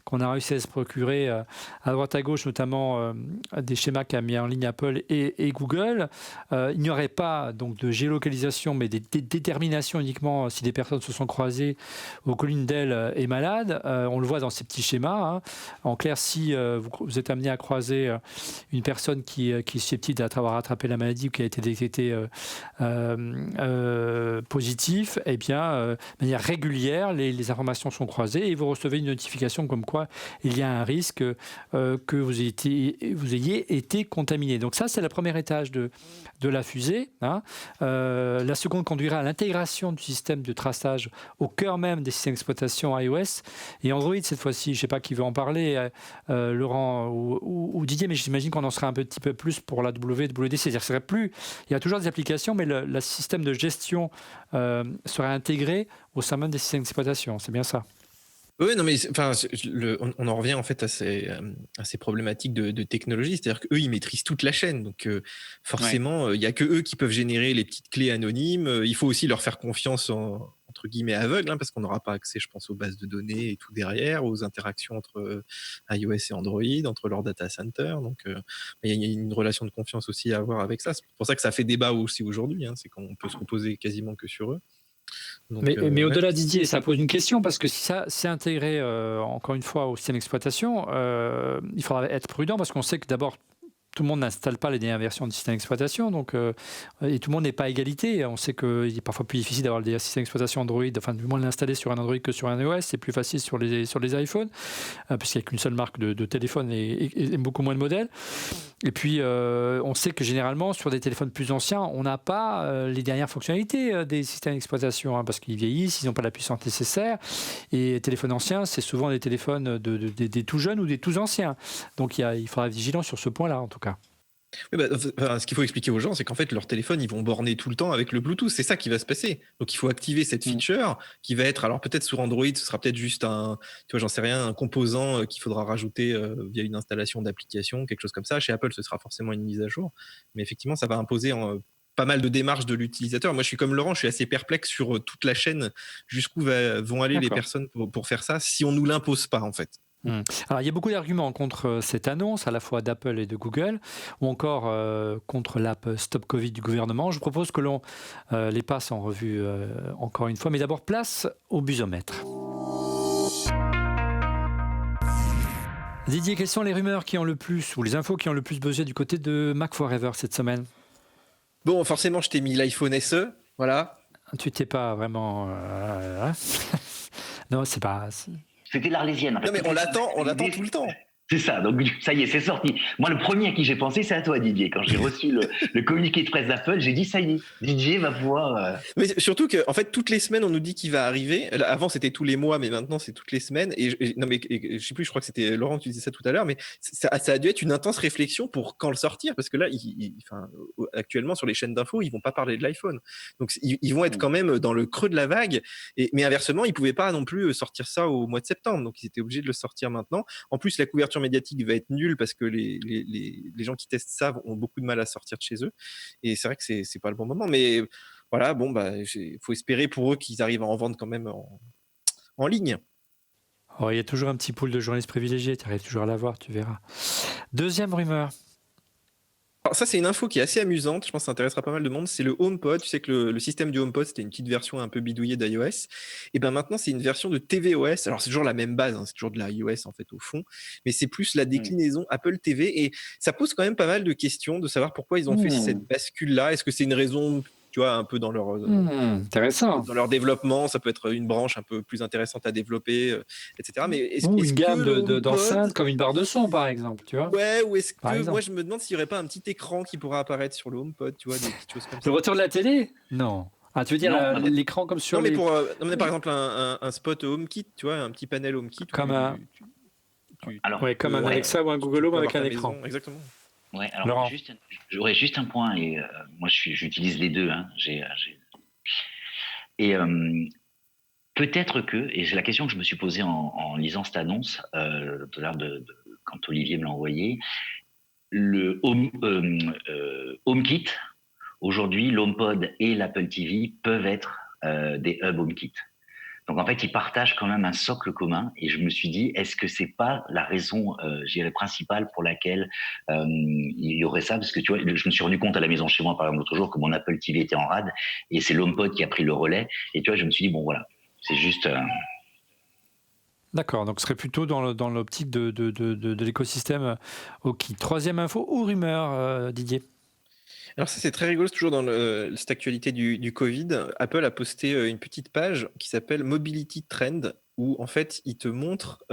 qu'on a réussi à se procurer à droite à gauche, notamment des schémas qu'a mis en ligne Apple et Google. Il n'y aurait pas donc de géolocalisation, mais des déterminations uniquement si des personnes se sont croisées ou que l'une d'elles est malade. On le voit dans ces petits schémas. Hein. En clair, si vous êtes amené à croiser une personne qui est susceptible d'avoir attrapé la maladie ou qui a été détectée positif, eh bien, de manière régulière, les informations sont croisées et vous recevez une notification comme quoi il y a un risque que vous ayez été contaminé. Donc ça, c'est le premier étage de la fusée. Hein. La seconde conduira à l'intégration du système de traçage au cœur même des systèmes d'exploitation iOS et Android cette fois-ci. Je ne sais pas qui veut en parler. mais Laurent ou Didier, mais j'imagine qu'on en serait un petit peu plus pour la WWDC. C'est-à-dire il y a toujours des applications, mais le système de gestion serait intégré au sein même des systèmes d'exploitation. C'est bien ça.
Oui, non, mais enfin, on en revient en fait à ces problématiques de technologie, c'est-à-dire qu'eux, ils maîtrisent toute la chaîne, donc forcément, il n'y a que eux qui peuvent générer les petites clés anonymes. Il faut aussi leur faire confiance entre guillemets aveugles, hein, parce qu'on n'aura pas accès, je pense, aux bases de données et tout derrière, aux interactions entre iOS et Android, entre leurs data centers. Donc, il y a une relation de confiance aussi à avoir avec ça. C'est pour ça que ça fait débat aussi aujourd'hui, hein, c'est qu'on peut se reposer quasiment que sur eux. Donc,
Mais
ouais.
au-delà, Didier, ça pose une question parce que si ça c'est intégré, encore une fois, au système d'exploitation, il faudra être prudent parce qu'on sait que d'abord, tout le monde n'installe pas les dernières versions du système d'exploitation, donc, et tout le monde n'est pas à égalité. On sait qu'il est parfois plus difficile d'avoir le système d'exploitation Android, enfin du moins de l'installer sur un Android que sur un iOS. C'est plus facile sur les iPhones, puisqu'il n'y a qu'une seule marque de téléphone et beaucoup moins de modèles. Et puis, on sait que généralement, sur des téléphones plus anciens, on n'a pas les dernières fonctionnalités des systèmes d'exploitation, hein, parce qu'ils vieillissent, ils n'ont pas la puissance nécessaire. Et les téléphones anciens, c'est souvent des téléphones des tout jeunes ou des tout anciens. Donc, il faudra être vigilant sur ce point-là, en tout cas.
Oui, ce qu'il faut expliquer aux gens, c'est qu'en fait, leur téléphone, ils vont borner tout le temps avec le Bluetooth. C'est ça qui va se passer. Donc, il faut activer cette feature qui va être, alors peut-être sur Android, ce sera peut-être juste tu vois, j'en sais rien, un composant qu'il faudra rajouter via une installation d'application, quelque chose comme ça. Chez Apple, ce sera forcément une mise à jour. Mais effectivement, ça va imposer pas mal de démarches de l'utilisateur. Moi, je suis comme Laurent, je suis assez perplexe sur toute la chaîne, jusqu'où vont aller les personnes pour faire ça, si on nous l'impose pas, en fait.
Alors, il y a beaucoup d'arguments contre cette annonce, à la fois d'Apple et de Google, ou encore contre l'app Stop Covid du gouvernement. Je propose que l'on les passe en revue encore une fois, mais d'abord place au busomètre. Didier, quelles sont les rumeurs qui ont le plus, ou les infos qui ont le plus buzzé du côté de Mac Forever cette semaine?
Bon, forcément, je t'ai mis l'iPhone SE, voilà.
Tu t'es pas vraiment... Non, c'est pas...
C'était l'Arlésienne.
Non, mais on l'attend tout le temps.
C'est ça, donc ça y est, c'est sorti. Moi, le premier à qui j'ai pensé, c'est à toi, Didier. Quand j'ai reçu le communiqué de presse d'Apple, j'ai dit, ça y est, Didier va pouvoir...
Mais surtout que, en fait, toutes les semaines, on nous dit qu'il va arriver. Avant, c'était tous les mois, mais maintenant, c'est toutes les semaines. Non, mais je sais plus, je crois que c'était Laurent qui disait ça tout à l'heure, mais ça a dû être une intense réflexion pour quand le sortir, parce que là, actuellement, sur les chaînes d'infos, ils vont pas parler de l'iPhone. Donc, ils vont être quand même dans le creux de la vague. Mais inversement, ils pouvaient pas non plus sortir ça au mois de septembre. Donc, ils étaient obligés de le sortir maintenant. En plus, la couverture médiatique va être nulle parce que les gens qui testent ça ont beaucoup de mal à sortir de chez eux. Et c'est vrai que c'est pas le bon moment. Mais voilà, bon, faut espérer pour eux qu'ils arrivent à en vendre quand même en ligne.
Oh, il y a toujours un petit pool de journalistes privilégiés, tu arrives toujours à l'avoir, tu verras. Deuxième rumeur.
Alors ça, c'est une info qui est assez amusante, je pense que ça intéressera pas mal de monde, c'est le HomePod. Tu sais que le système du HomePod, c'était une petite version un peu bidouillée d'iOS. Et ben maintenant, c'est une version de tvOS. Alors c'est toujours la même base, hein, c'est toujours de l'iOS en fait au fond, mais c'est plus la déclinaison Apple TV. Et ça pose quand même pas mal de questions de savoir pourquoi ils ont fait cette bascule-là. Est-ce que c'est une raison, tu vois, un peu dans leur
intéressant.
Dans leur développement, ça peut être une branche un peu plus intéressante à développer, etc. Mais
ou une gamme d'enceintes comme une barre de son, par exemple, tu vois.
Ouais, ou est-ce que moi je me demande s'il n'y aurait pas un petit écran qui pourrait apparaître sur le HomePod, tu vois, des petites choses comme ça.
Le retour de la télé? Non. Ah, tu veux dire l'écran comme sur
mais par exemple un spot HomeKit, tu vois, un petit panel HomeKit.
Comme comme un Alexa ou un Google Home avec un écran.
Exactement.
Ouais, alors j'aurais juste un point, et moi j'utilise les deux. Hein, et peut-être que, et c'est la question que je me suis posée en lisant cette annonce, tout à l'heure quand Olivier me l'a envoyé, le HomeKit, aujourd'hui l'HomePod et l'Apple TV peuvent être des hubs HomeKit. Donc en fait, ils partagent quand même un socle commun, et je me suis dit, est-ce que c'est pas la raison, je dirais, principale pour laquelle il y aurait ça? Parce que tu vois, je me suis rendu compte à la maison chez moi, par exemple, l'autre jour, que mon Apple TV était en rade, et c'est l'HomePod qui a pris le relais. Et tu vois, je me suis dit, bon voilà, c'est juste...
D'accord, donc ce serait plutôt dans l'optique de l'écosystème HomeKit. Troisième info ou rumeur, Didier?
Alors ça, c'est très rigolo, c'est toujours dans cette actualité du Covid. Apple a posté une petite page qui s'appelle Mobility Trend, où en fait, il te montre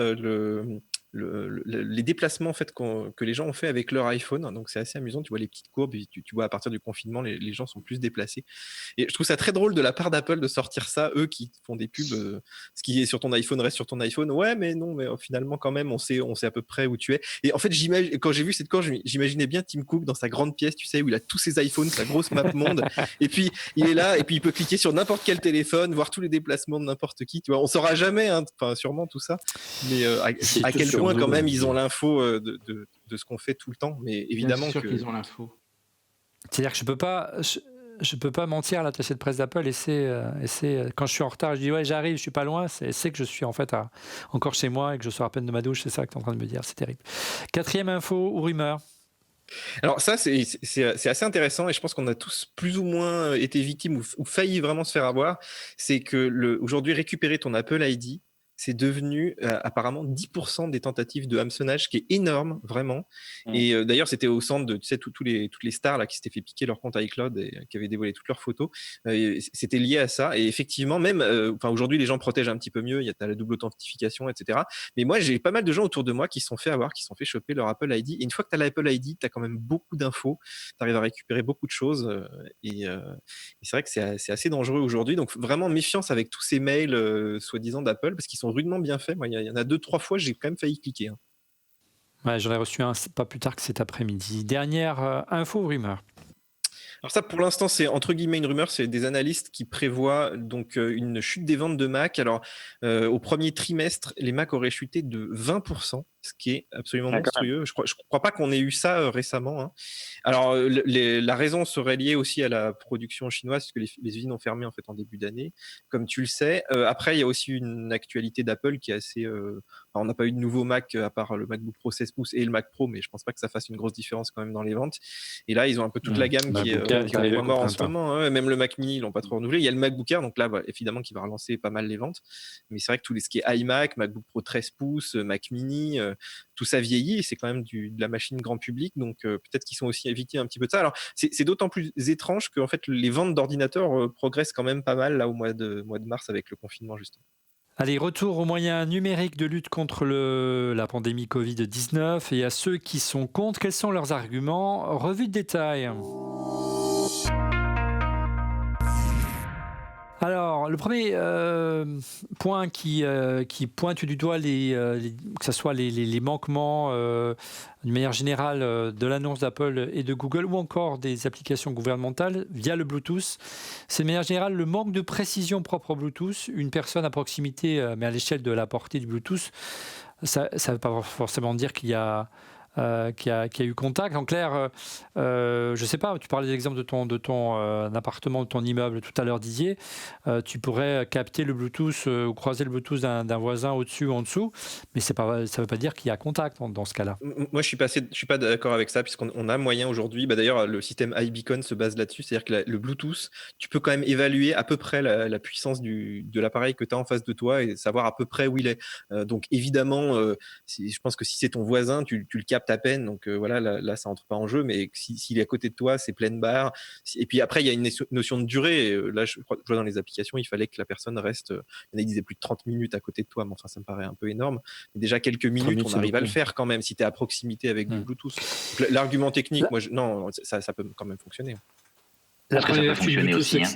les déplacements en fait, que les gens ont fait avec leur iPhone. Donc c'est assez amusant, tu vois les petites courbes, et tu vois à partir du confinement, les gens sont plus déplacés. Et je trouve ça très drôle de la part d'Apple de sortir ça, eux qui font des pubs, ce qui est sur ton iPhone reste sur ton iPhone. Ouais, mais non, mais finalement quand même, on sait à peu près où tu es. Et en fait, quand j'ai vu cette courbe, j'imaginais bien Tim Cook dans sa grande pièce, tu sais, où il a tous ses iPhones, sa grosse map monde, et puis il est là, et puis il peut cliquer sur n'importe quel téléphone, voir tous les déplacements de n'importe qui. Tu vois, on saura jamais, enfin sûrement tout ça, mais à quel point quand même ils ont l'info de ce qu'on fait tout le temps. Mais évidemment
bien sûr qu'ils ont l'info.
C'est-à-dire que je peux pas mentir à l'attaché de presse d'Apple et c'est quand je suis en retard, je dis ouais j'arrive, je suis pas loin, c'est que je suis en fait encore chez moi et que je sors à peine de ma douche, c'est ça que tu es en train de me dire, c'est terrible. 4e info ou rumeur.
Alors ça, c'est assez intéressant et je pense qu'on a tous plus ou moins été victimes ou failli vraiment se faire avoir. C'est que aujourd'hui, récupérer ton Apple ID, c'est devenu apparemment 10% des tentatives de hameçonnage, ce qui est énorme, vraiment. Et d'ailleurs, c'était au centre de toutes les stars là, qui s'étaient fait piquer leur compte iCloud et qui avaient dévoilé toutes leurs photos. C'était lié à ça. Et effectivement, même aujourd'hui, les gens protègent un petit peu mieux. Il y a la double authentification, etc. Mais moi, j'ai pas mal de gens autour de moi qui se sont fait avoir, qui se sont fait choper leur Apple ID. Et une fois que tu as l'Apple ID, tu as quand même beaucoup d'infos. Tu arrives à récupérer beaucoup de choses. Et c'est vrai que c'est assez dangereux aujourd'hui. Donc, vraiment, méfiance avec tous ces mails soi-disant d'Apple parce qu'ils sont rudement bien faits. Moi, il y en a 2-3 fois, j'ai quand même failli cliquer.
Ouais, j'en ai reçu un pas plus tard que cet après-midi. Dernière info ou rumeur.
Alors ça, pour l'instant, c'est entre guillemets une rumeur. C'est des analystes qui prévoient donc une chute des ventes de Mac. Alors, au premier trimestre, les Mac auraient chuté de 20%, ce qui est absolument monstrueux. Je crois pas qu'on ait eu ça récemment. Hein. Alors, la raison serait liée aussi à la production chinoise, parce que les usines ont fermé en fait en début d'année, comme tu le sais. Après, il y a aussi une actualité d'Apple qui est assez. On n'a pas eu de nouveau Mac à part le MacBook Pro 16 pouces et le Mac Pro, mais je pense pas que ça fasse une grosse différence quand même dans les ventes. Et là, ils ont un peu toute la gamme qui est au point mort en ce moment. Hein. Même le Mac Mini, ils l'ont pas trop renouvelé. Il y a le MacBook Air, donc là, évidemment, qui va relancer pas mal les ventes. Mais c'est vrai que tout ce qui est iMac, MacBook Pro 13 pouces, Mac Mini, tout ça vieillit. Et c'est quand même de la machine grand public, donc peut-être qu'ils sont aussi victimes un petit peu de ça. Alors, c'est d'autant plus étrange que en fait, les ventes d'ordinateurs progressent quand même pas mal là au mois de mars avec le confinement justement.
Allez, retour aux moyens numériques de lutte contre la pandémie Covid-19 et à ceux qui sont contre, quels sont leurs arguments? Revue de détail. Alors, le premier point qui pointe du doigt que ce soit les manquements d'une manière générale de l'annonce d'Apple et de Google ou encore des applications gouvernementales via le Bluetooth, c'est de manière générale le manque de précision propre au Bluetooth. Une personne à proximité, mais à l'échelle de la portée du Bluetooth, ça ne veut pas forcément dire qu'il y a eu contact. En clair, je ne sais pas, tu parlais des exemples de ton appartement, de ton immeuble tout à l'heure, Didier. Tu pourrais capter le Bluetooth ou croiser le Bluetooth d'un voisin au-dessus ou en dessous, mais ça ne veut pas dire qu'il y a contact dans ce cas-là.
Moi, je suis pas d'accord avec ça, puisqu'on a moyen aujourd'hui. D'ailleurs, le système iBeacon se base là-dessus, c'est-à-dire que le Bluetooth, tu peux quand même évaluer à peu près la puissance de l'appareil que tu as en face de toi et savoir à peu près où il est. Donc, évidemment, je pense que si c'est ton voisin, tu le captes à peine, donc voilà, là ça entre pas en jeu, mais s'il est à côté de toi, c'est pleine barre. Et puis après, il y a une notion de durée. Là, je vois dans les applications, il fallait que la personne reste, il y en a qui disaient plus de 30 minutes à côté de toi, mais enfin, ça me paraît un peu énorme. Mais déjà quelques minutes, on arrive à le faire quand même si tu es à proximité avec du Bluetooth. Donc, l'argument technique, non, ça peut quand même fonctionner.
Je pense que ça peut fonctionner aussi. Hein.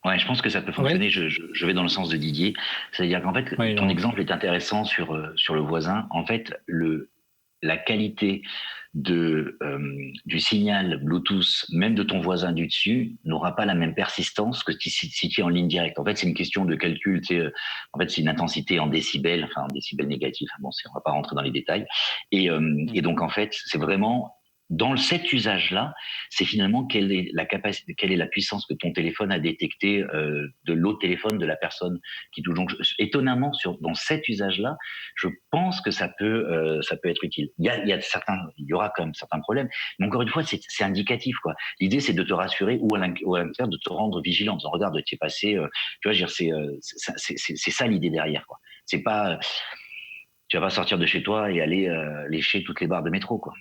Ouais, je pense que ça peut fonctionner. Ouais. Je vais dans le sens de Didier. C'est-à-dire qu'en fait, ton exemple est intéressant sur le voisin. En fait, la qualité du signal Bluetooth, même de ton voisin du dessus, n'aura pas la même persistance que si tu es en ligne directe. En fait, c'est une question de calcul. En fait, c'est une intensité en décibels, enfin en décibels négatifs. Bon, on va pas rentrer dans les détails. Et donc, en fait, c'est vraiment dans cet usage-là, c'est finalement quelle est la puissance que ton téléphone a détecté de l'autre téléphone de la personne qui touche. Donc, étonnamment, dans cet usage-là, je pense que ça peut être utile. Il y aura quand même certains problèmes, mais encore une fois, c'est indicatif, quoi. L'idée, c'est de te rassurer ou à l'inverse de te rendre vigilant, en disant regarde, tu es passé. Tu vois, c'est ça l'idée derrière, quoi. C'est pas, tu vas pas sortir de chez toi et aller lécher toutes les barres de métro, quoi.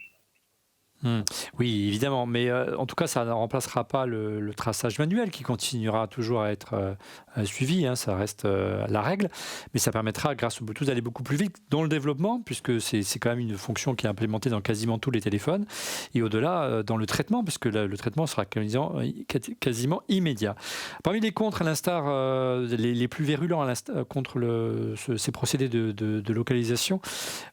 Oui, évidemment, mais en tout cas, ça ne remplacera pas le traçage manuel qui continuera toujours à être suivi, hein, ça reste la règle, mais ça permettra, grâce au Bluetooth, d'aller beaucoup plus vite dans le développement, puisque c'est quand même une fonction qui est implémentée dans quasiment tous les téléphones, et au-delà, dans le traitement, puisque le traitement sera quasiment immédiat. Parmi les contres, à l'instar, les plus virulents contre ces procédés de localisation,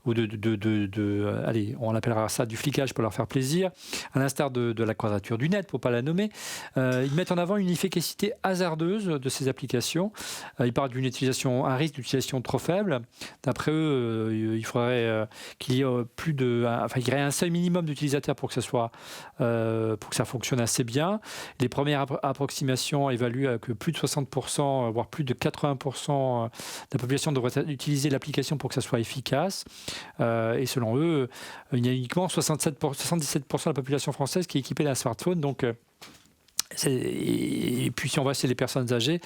ou allez, on appellera ça du flicage pour leur faire plaisir, à l'instar de la quadrature du net, pour ne pas la nommer, ils mettent en avant une efficacité hasardeuse de ces applications. Ils parlent un risque d'utilisation trop faible. D'après eux, il faudrait qu'il y ait il y aurait un seuil minimum d'utilisateurs pour que ça fonctionne assez bien. Les premières approximations évaluent que plus de 60%, voire plus de 80% de la population devrait utiliser l'application pour que ça soit efficace. Et selon eux, il y a uniquement 77% de la population française qui est équipée d'un smartphone. Donc, et puis si on va chez les personnes âgées,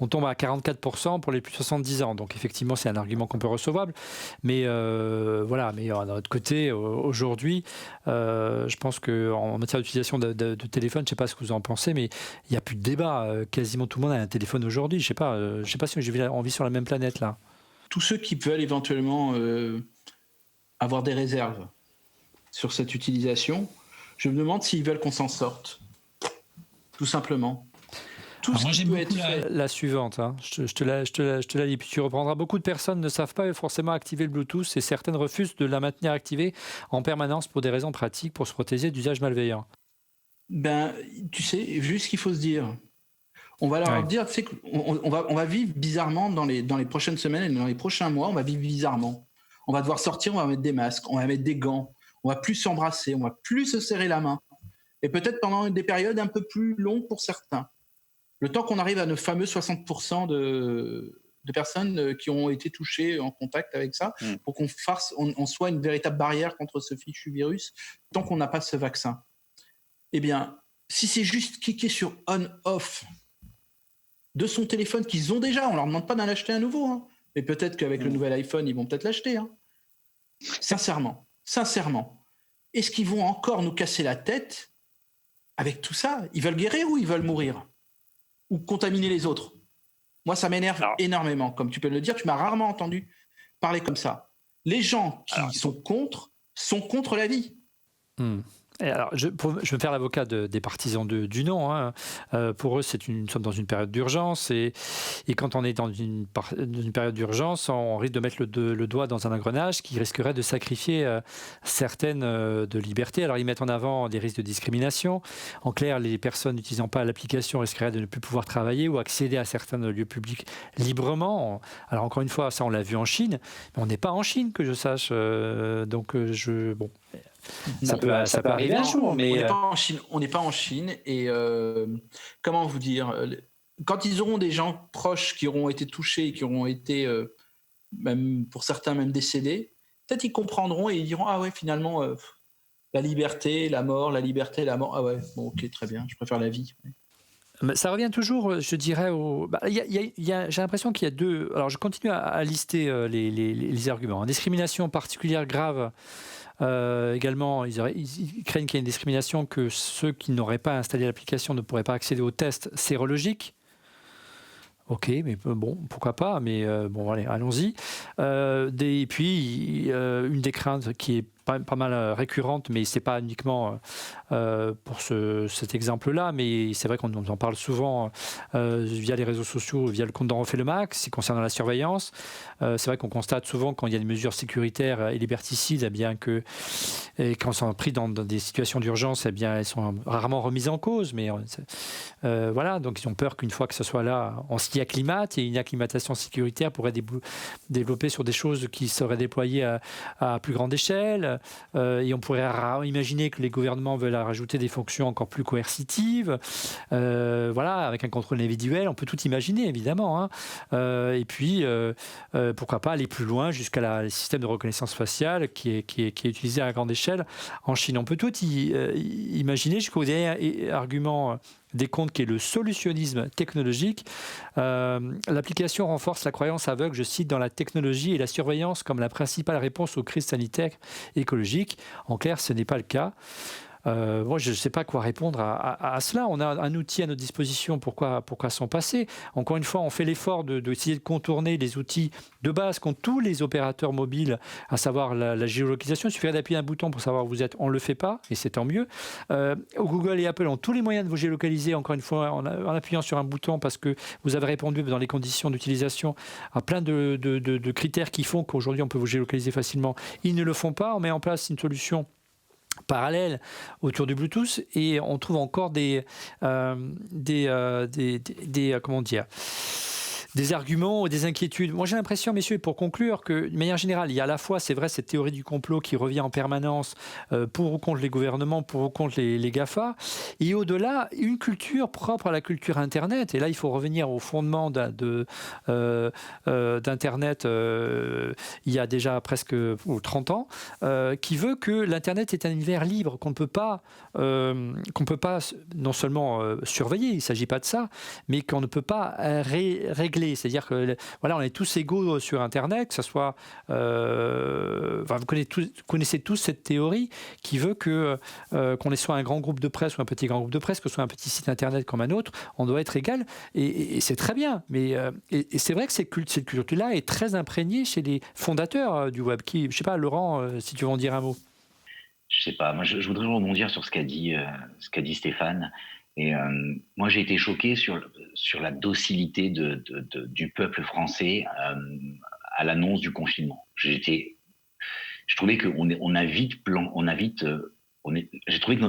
on tombe à 44% pour les plus de 70 ans. Donc effectivement, c'est un argument qu'on peut recevable. Mais voilà, mais d'un autre côté, aujourd'hui, je pense qu'en matière d'utilisation de téléphone, je ne sais pas ce que vous en pensez, mais il n'y a plus de débat. Quasiment tout le monde a un téléphone aujourd'hui. Je sais pas si on vit sur la même planète là.
Tous ceux qui veulent éventuellement avoir des réserves sur cette utilisation, je me demande s'ils veulent qu'on s'en sorte. Tout simplement. Tout
moi, j'aime beaucoup la suivante. Hein. Je te la dis. Puis tu reprendras. Beaucoup de personnes ne savent pas forcément activer le Bluetooth et certaines refusent de la maintenir activée en permanence pour des raisons pratiques, pour se protéger d'usages malveillants.
Ben, tu sais, juste ce qu'il faut se dire. On va leur dire, tu sais, on va vivre bizarrement dans les prochaines semaines et dans les prochains mois, on va vivre bizarrement. On va devoir sortir, on va mettre des masques, on va mettre des gants, on va plus s'embrasser, on va plus se serrer la main. Et peut-être pendant des périodes un peu plus longues pour certains. Le temps qu'on arrive à nos fameux 60% de personnes qui ont été touchées en contact avec ça, pour qu'on soit une véritable barrière contre ce fichu virus, tant qu'on n'a pas ce vaccin. Eh bien, si c'est juste cliquer sur on-off de son téléphone qu'ils ont déjà, on ne leur demande pas d'en acheter un nouveau, hein. Mais peut-être qu'avec le nouvel iPhone, ils vont peut-être l'acheter. Hein. Sincèrement, est-ce qu'ils vont encore nous casser la tête avec tout ça? Ils veulent guérir ou ils veulent mourir? Ou contaminer les autres? Moi, ça m'énerve énormément. Comme tu peux le dire, tu m'as rarement entendu parler comme ça. Les gens qui sont contre la vie.
Et alors, je vais me faire l'avocat des partisans du non. Hein. Pour eux, nous sommes dans une période d'urgence et quand on est dans une période d'urgence, on risque de mettre le doigt dans un engrenage qui risquerait de sacrifier certaines de libertés. Alors, ils mettent en avant des risques de discrimination. En clair, les personnes n'utilisant pas l'application risqueraient de ne plus pouvoir travailler ou accéder à certains lieux publics librement. Alors, encore une fois, ça, on l'a vu en Chine, mais on n'est pas en Chine, que je sache. Bon... Ça peut arriver un jour, mais
on n'est pas en Chine et comment vous dire, quand ils auront des gens proches qui auront été touchés et qui auront été même pour certains même décédés, peut-être ils comprendront et ils diront ah ouais finalement la liberté, la mort, ah ouais bon ok très bien, je préfère la vie.
Ça revient toujours, je dirais, j'ai l'impression qu'il y a deux. Alors je continue à lister les arguments. Discrimination particulière grave. Également, ils craignent qu'il y ait une discrimination, que ceux qui n'auraient pas installé l'application ne pourraient pas accéder aux tests sérologiques. Ok, mais bon, pourquoi pas, mais bon, allez, allons-y. Et puis, une des craintes qui est pas mal récurrente, mais c'est pas uniquement pour cet exemple-là, mais c'est vrai qu'on en parle souvent via les réseaux sociaux, via le compte d'En refait le Mac, c'est concernant la surveillance. C'est vrai qu'on constate souvent quand il y a des mesures sécuritaires et liberticides, et quand elles sont prises dans des situations d'urgence, eh bien, elles sont rarement remises en cause, mais voilà, donc ils ont peur qu'une fois que ce soit là, on s'y acclimate, et une acclimatation sécuritaire pourrait développer sur des choses qui seraient déployées à plus grande échelle. Et on pourrait imaginer que les gouvernements veulent rajouter des fonctions encore plus coercitives, voilà, avec un contrôle individuel, on peut tout imaginer évidemment, hein. Et puis pourquoi pas aller plus loin jusqu'à le système de reconnaissance faciale qui est utilisé à grande échelle en Chine. On peut tout imaginer jusqu'au dernier argument des comptes qui est le solutionnisme technologique. L'application renforce la croyance aveugle, je cite, dans la technologie et la surveillance comme la principale réponse aux crises sanitaires et écologiques. En clair, ce n'est pas le cas. moi, je ne sais pas quoi répondre à cela. On a un outil à notre disposition, pourquoi s'en passer? Encore une fois, on fait l'effort d'essayer de contourner les outils de base qu'ont tous les opérateurs mobiles, à savoir la géolocalisation. Il suffit d'appuyer un bouton pour savoir où vous êtes. On ne le fait pas, et c'est tant mieux. Google et Apple ont tous les moyens de vous géolocaliser, encore une fois, en appuyant sur un bouton, parce que vous avez répondu dans les conditions d'utilisation à plein de critères qui font qu'aujourd'hui, on peut vous géolocaliser facilement. Ils ne le font pas. On met en place une solution parallèle autour du Bluetooth et on trouve encore comment dire, des arguments ou des inquiétudes. Moi, j'ai l'impression, messieurs, pour conclure, que de manière générale, il y a à la fois, c'est vrai, cette théorie du complot qui revient en permanence pour ou contre les gouvernements, pour ou contre les GAFA, et au-delà, une culture propre à la culture Internet. Et là, il faut revenir au fondement d'Internet il y a déjà presque 30 ans, qui veut que l'Internet est un univers libre, qu'on ne peut pas non seulement surveiller, il ne s'agit pas de ça, mais qu'on ne peut pas régler. C'est-à-dire que voilà, on est tous égaux sur Internet, que ce soit, vous connaissez tous cette théorie qui veut qu'on soit un grand groupe de presse ou un petit grand groupe de presse, que ce soit un petit site Internet comme un autre, on doit être égal, et c'est très bien. Mais et c'est vrai que cette culture-là est très imprégnée chez les fondateurs du web. Je ne sais pas, Laurent, si tu veux en dire un mot.
Je sais pas. Moi, je voudrais rebondir sur ce qu'a dit Stéphane. Et moi, j'ai été choqué sur la docilité du peuple français à l'annonce du confinement. Je trouvais j'ai trouvé que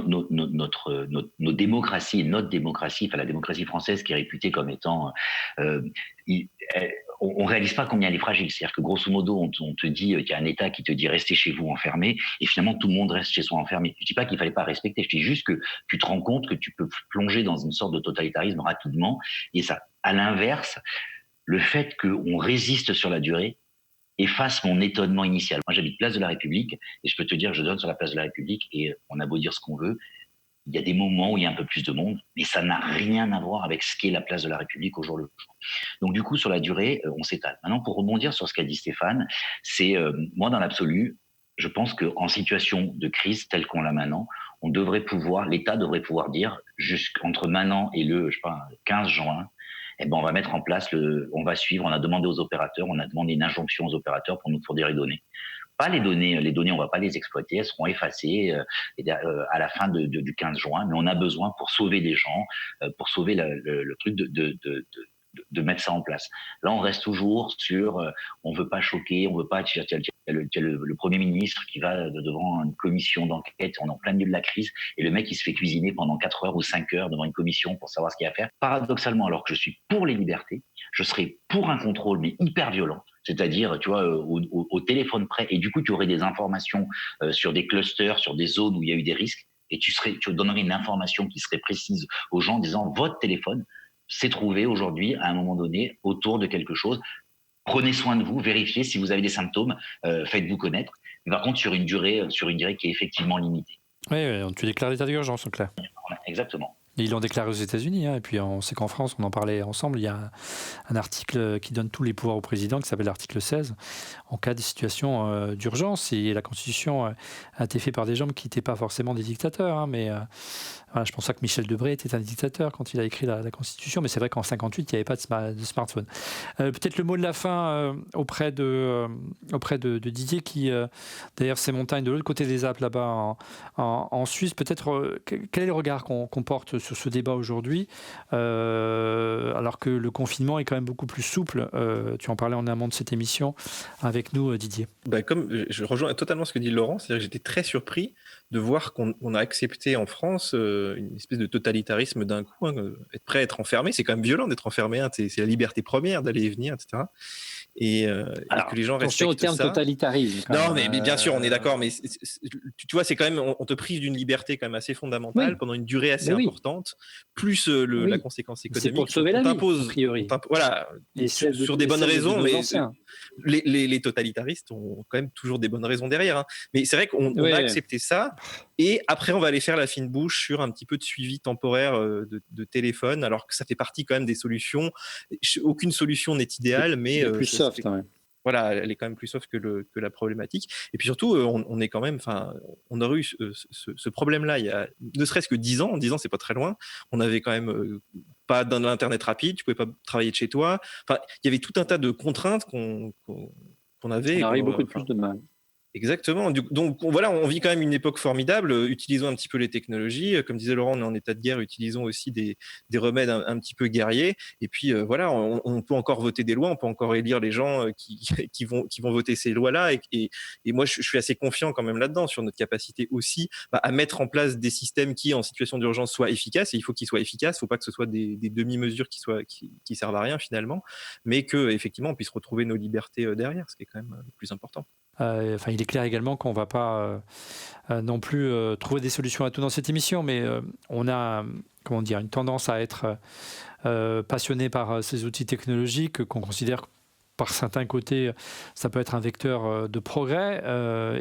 nos démocraties et notre démocratie, enfin la démocratie française qui est réputée comme étant, on réalise pas combien elle est fragile. C'est-à-dire que grosso modo, on te dit, il y a un État qui te dit restez chez vous enfermés, et finalement tout le monde reste chez soi enfermé. Je dis pas qu'il fallait pas respecter, je dis juste que tu te rends compte que tu peux plonger dans une sorte de totalitarisme rapidement, et ça, à l'inverse, le fait qu'on résiste sur la durée efface mon étonnement initial. Moi, j'habite place de la République, et je peux te dire, je donne sur la place de la République, et on a beau dire ce qu'on veut, il y a des moments où il y a un peu plus de monde, mais ça n'a rien à voir avec ce qu'est la place de la République au jour le jour. Donc du coup, sur la durée, on s'étale. Maintenant, pour rebondir sur ce qu'a dit Stéphane, c'est moi, dans l'absolu, je pense qu'en situation de crise telle qu'on l'a maintenant, l'État devrait pouvoir dire, jusqu'entre maintenant et le 15 juin, on va mettre en place, on va suivre, on a demandé aux opérateurs, on a demandé une injonction aux opérateurs pour nous fournir les données. Pas les données, on va pas les exploiter, elles seront effacées à la fin du 15 juin, mais on a besoin pour sauver des gens, pour sauver le truc de mettre ça en place. Là, on reste toujours sur, on veut pas choquer, on veut pas. Il y a le Premier ministre qui va devant une commission d'enquête, on est en plein milieu de la crise, et le mec il se fait cuisiner pendant 4 heures ou 5 heures devant une commission pour savoir ce qu'il y a à faire. Paradoxalement, alors que je suis pour les libertés, je serais pour un contrôle mais hyper violent. C'est-à-dire, tu vois, au téléphone près, et du coup, tu aurais des informations sur des clusters, sur des zones où il y a eu des risques, et tu donnerais une information qui serait précise aux gens en disant votre téléphone s'est trouvé aujourd'hui, à un moment donné, autour de quelque chose. Prenez soin de vous, vérifiez si vous avez des symptômes, faites-vous connaître. Mais par contre, sur une durée qui est effectivement limitée.
Oui, tu déclares l'état d'urgence, en clair.
Exactement.
Et ils l'ont déclaré aux États-Unis, et puis on sait qu'en France, on en parlait ensemble, il y a un article qui donne tous les pouvoirs au président, qui s'appelle l'article 16, en cas de situation d'urgence, et la Constitution a été faite par des gens qui n'étaient pas forcément des dictateurs, mais voilà, je pense pas que Michel Debré était un dictateur quand il a écrit la Constitution, mais c'est vrai qu'en 58, il n'y avait pas de smartphone. Peut-être le mot de la fin auprès de Didier, qui d'ailleurs ces montagnes de l'autre côté des Alpes, là-bas en Suisse, peut-être quel est le regard qu'on porte sur ce débat aujourd'hui, alors que le confinement est quand même beaucoup plus souple. Tu en parlais en amont de cette émission avec nous, Didier.
Comme je rejoins totalement ce que dit Laurent, c'est-à-dire que j'étais très surpris de voir qu'on a accepté en France une espèce de totalitarisme d'un coup, être prêt à être enfermé. C'est quand même violent d'être enfermé, c'est la liberté première d'aller et venir, etc. Et que les gens respectent
au terme
ça.
totalitarisme.
Non, mais bien sûr, on est d'accord, mais tu vois, c'est quand même, on te prive d'une liberté quand même assez fondamentale pendant une durée assez importante, plus la conséquence économique.
C'est pour te sauver la vie, a priori.
Voilà, sur des bonnes raisons, mais les totalitaristes ont quand même toujours des bonnes raisons derrière. Hein. Mais c'est vrai qu'on a accepté ça, et après, on va aller faire la fine bouche sur un petit peu de suivi temporaire de téléphone, alors que ça fait partie quand même des solutions. Aucune solution n'est idéale, mais
plus soft, quand même.
voilà, elle est quand même plus soft que la problématique. Et puis surtout, on est quand même, on aurait eu ce problème-là il y a ne serait-ce que 10 ans. 10 ans, c'est pas très loin. On avait quand même pas d'internet rapide, tu pouvais pas travailler de chez toi. Enfin, il y avait tout un tas de contraintes qu'on avait.
On aurait eu beaucoup plus de mal.
Exactement. Donc voilà, on vit quand même une époque formidable. Utilisons un petit peu les technologies. Comme disait Laurent, on est en état de guerre. Utilisons aussi des remèdes un petit peu guerriers. Et puis voilà, on peut encore voter des lois. On peut encore élire les gens qui vont voter ces lois-là. Et moi, je suis assez confiant quand même là-dedans sur notre capacité aussi à mettre en place des systèmes qui, en situation d'urgence, soient efficaces. Et il faut qu'ils soient efficaces. Il ne faut pas que ce soit des demi-mesures qui servent à rien finalement, mais que effectivement on puisse retrouver nos libertés derrière, ce qui est quand même le plus important.
Il est clair également qu'on ne va pas non plus trouver des solutions à tout dans cette émission, mais on a une tendance à être passionné par ces outils technologiques qu'on considère par certains côtés, ça peut être un vecteur de progrès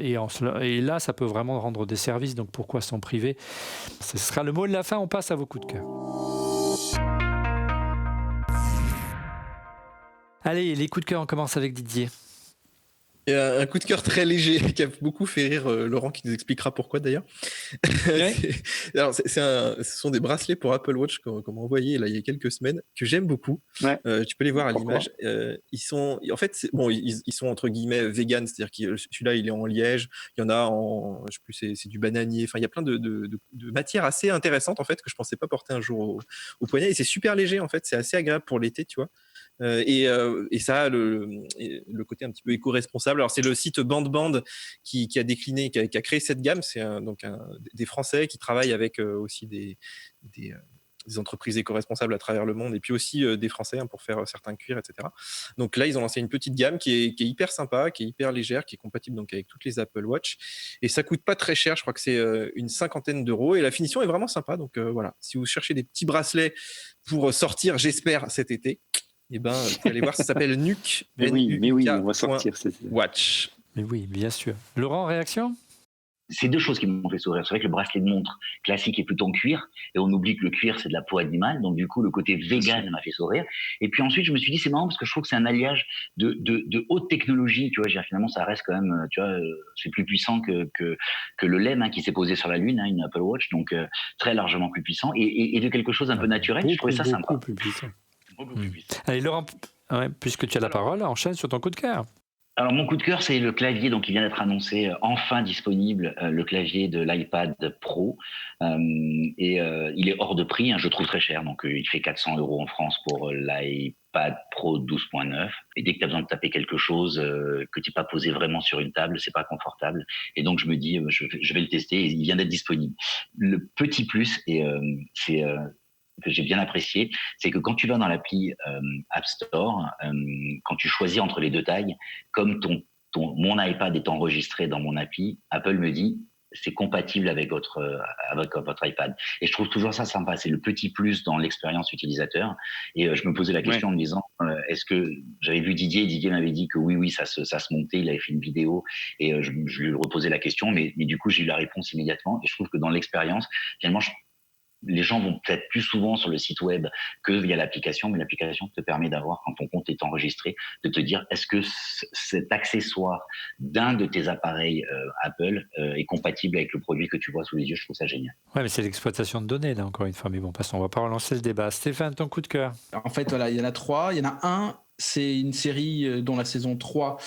et là, ça peut vraiment rendre des services, donc pourquoi s'en priver ? Ce sera le mot de la fin, on passe à vos coups de cœur. Allez, les coups de cœur, on commence avec Didier.
Et un coup de cœur très léger qui a beaucoup fait rire Laurent, qui nous expliquera pourquoi d'ailleurs.
Ouais.
Alors, ce sont des bracelets pour Apple Watch qu'on m'a envoyé là, il y a quelques semaines, que j'aime beaucoup. Ouais. Tu peux les voir à l'image. Ils sont entre guillemets vegan, c'est-à-dire que celui-là il est en liège, il y en a en, je sais plus, c'est du bananier. Enfin, il y a plein de matières assez intéressantes en fait que je pensais pas porter un jour au poignet. Et c'est super léger en fait, c'est assez agréable pour l'été, tu vois. Et ça a le côté un petit peu éco-responsable. Alors c'est le site BandBand qui a décliné, qui a créé cette gamme. C'est des Français qui travaillent avec aussi des entreprises éco-responsables à travers le monde, et puis aussi des Français pour faire certains cuirs, etc. Donc là, ils ont lancé une petite gamme qui est hyper sympa, qui est hyper légère, qui est compatible donc avec toutes les Apple Watch, et ça coûte pas très cher. Je crois que c'est une 50aine d'euros, et la finition est vraiment sympa. Donc voilà, si vous cherchez des petits bracelets pour sortir, j'espère, cet été, vous allez voir, ça s'appelle Nuke.
Mais oui, on va sortir.
Watch.
Mais oui, bien sûr. Laurent, réaction ?
C'est deux choses qui m'ont fait sourire. C'est vrai que le bracelet de montre classique est plutôt en cuir, et on oublie que le cuir, c'est de la peau animale, donc du coup, le côté vegan m'a fait sourire. Et puis ensuite, je me suis dit, c'est marrant parce que je trouve que c'est un alliage de haute technologie, tu vois. Finalement, ça reste quand même, tu vois, c'est plus puissant que le LEM qui s'est posé sur la Lune, une Apple Watch, donc très largement plus puissant, et de quelque chose un peu naturel. Je trouvais ça sympa.
Beaucoup plus puissant. Allez, Laurent, puisque tu as la parole, enchaîne sur ton coup de cœur.
Alors, mon coup de cœur, c'est le clavier, donc il vient d'être annoncé, enfin disponible, le clavier de l'iPad Pro. Il est hors de prix, je trouve très cher. Donc, il fait 400 € en France pour l'iPad Pro 12.9. Et dès que tu as besoin de taper quelque chose que tu n'es pas posé vraiment sur une table, c'est pas confortable. Et donc, je me dis, je vais le tester, et il vient d'être disponible. Le petit plus, que j'ai bien apprécié, c'est que quand tu vas dans l'appli App Store, quand tu choisis entre les deux tailles, comme mon iPad est enregistré dans mon appli, Apple me dit c'est compatible avec votre iPad. Et je trouve toujours ça sympa. C'est le petit plus dans l'expérience utilisateur. Et je me posais la question en me disant, est-ce que j'avais vu Didier m'avait dit que oui, ça se montait. Il avait fait une vidéo et je lui reposais la question, mais du coup j'ai eu la réponse immédiatement. Et je trouve que dans l'expérience, finalement, les gens vont peut-être plus souvent sur le site web que via l'application, mais l'application te permet d'avoir, quand ton compte est enregistré, de te dire est-ce que cet accessoire d'un de tes appareils Apple est compatible avec le produit que tu vois sous les yeux. Je trouve ça génial.
Ouais, mais c'est l'exploitation de données, là, encore une fois. Mais bon, passons, on va pas relancer le débat. Stéphane, ton coup de cœur.
En fait, voilà, il y en a 3. Il y en a un, c'est une série dont la saison 3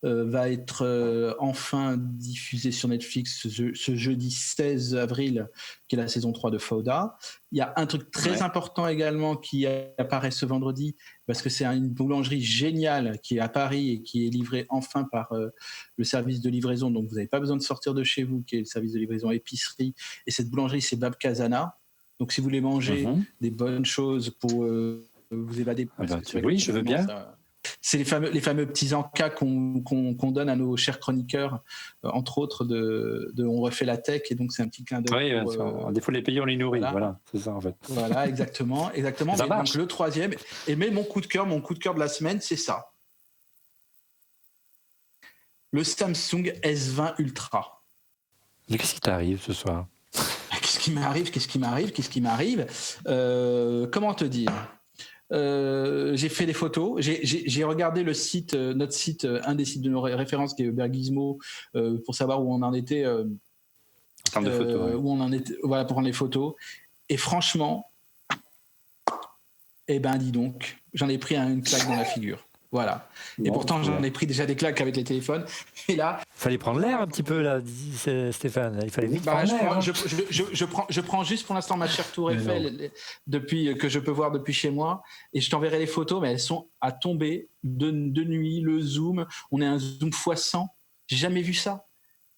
va être enfin diffusée sur Netflix ce jeudi 16 avril, qui est la saison 3 de Fauda. Il y a un truc très important également qui apparaît ce vendredi, parce que c'est une boulangerie géniale qui est à Paris et qui est livrée enfin par le service de livraison. Donc vous n'avez pas besoin de sortir de chez vous, qui est le service de livraison épicerie. Et cette boulangerie, c'est Bab Kazana. Donc si vous voulez manger des bonnes choses pour vous évader...
Oui, je veux bien.
C'est les fameux petits encas qu'on donne à nos chers chroniqueurs, entre autres de On refait la tech, et donc c'est un petit clin d'œil.
Oui, des fois les pays on les nourrit, voilà, c'est ça en fait.
Voilà, exactement. Donc le troisième, mais mon coup de cœur de la semaine, c'est ça. Le Samsung S20 Ultra.
Mais qu'est-ce qui t'arrive ce soir ?
Qu'est-ce qui m'arrive ? Comment te dire ? j'ai fait des photos. J'ai regardé le site, notre site, un des sites de nos références qui est Ubergizmo, pour savoir où on en était.
En termes de photos.
Où on en était, voilà, pour prendre les photos. Et franchement, dis donc, j'en ai pris une claque dans la figure. Voilà. Et pourtant, j'en ai pris déjà des claques avec les téléphones. Et là,
fallait prendre l'air un petit peu là, dit Stéphane. Il fallait vite prendre l'air.
Je prends juste pour l'instant ma chère Tour Eiffel depuis que je peux voir depuis chez moi, et je t'enverrai les photos, mais elles sont à tomber de nuit. Le zoom, on est un zoom x100. J'ai jamais vu ça.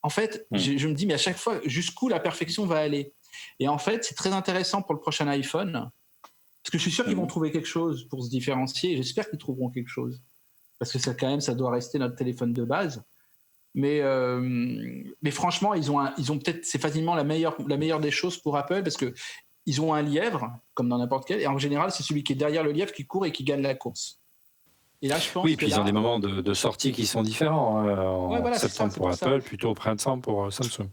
En fait, je me dis, mais à chaque fois, jusqu'où la perfection va aller. Et en fait, c'est très intéressant pour le prochain iPhone. Parce que je suis sûr qu'ils vont trouver quelque chose pour se différencier, et j'espère qu'ils trouveront quelque chose. Parce que ça, quand même, ça doit rester notre téléphone de base. Mais franchement, ils ont peut-être, c'est facilement la meilleure des choses pour Apple, parce qu'ils ont un lièvre, comme dans n'importe quel, et en général, c'est celui qui est derrière le lièvre qui court et qui gagne la course. Et là, je pense
puis ils ont des moments de sortie qui sont différents. En septembre pour Apple, plutôt au printemps pour Samsung.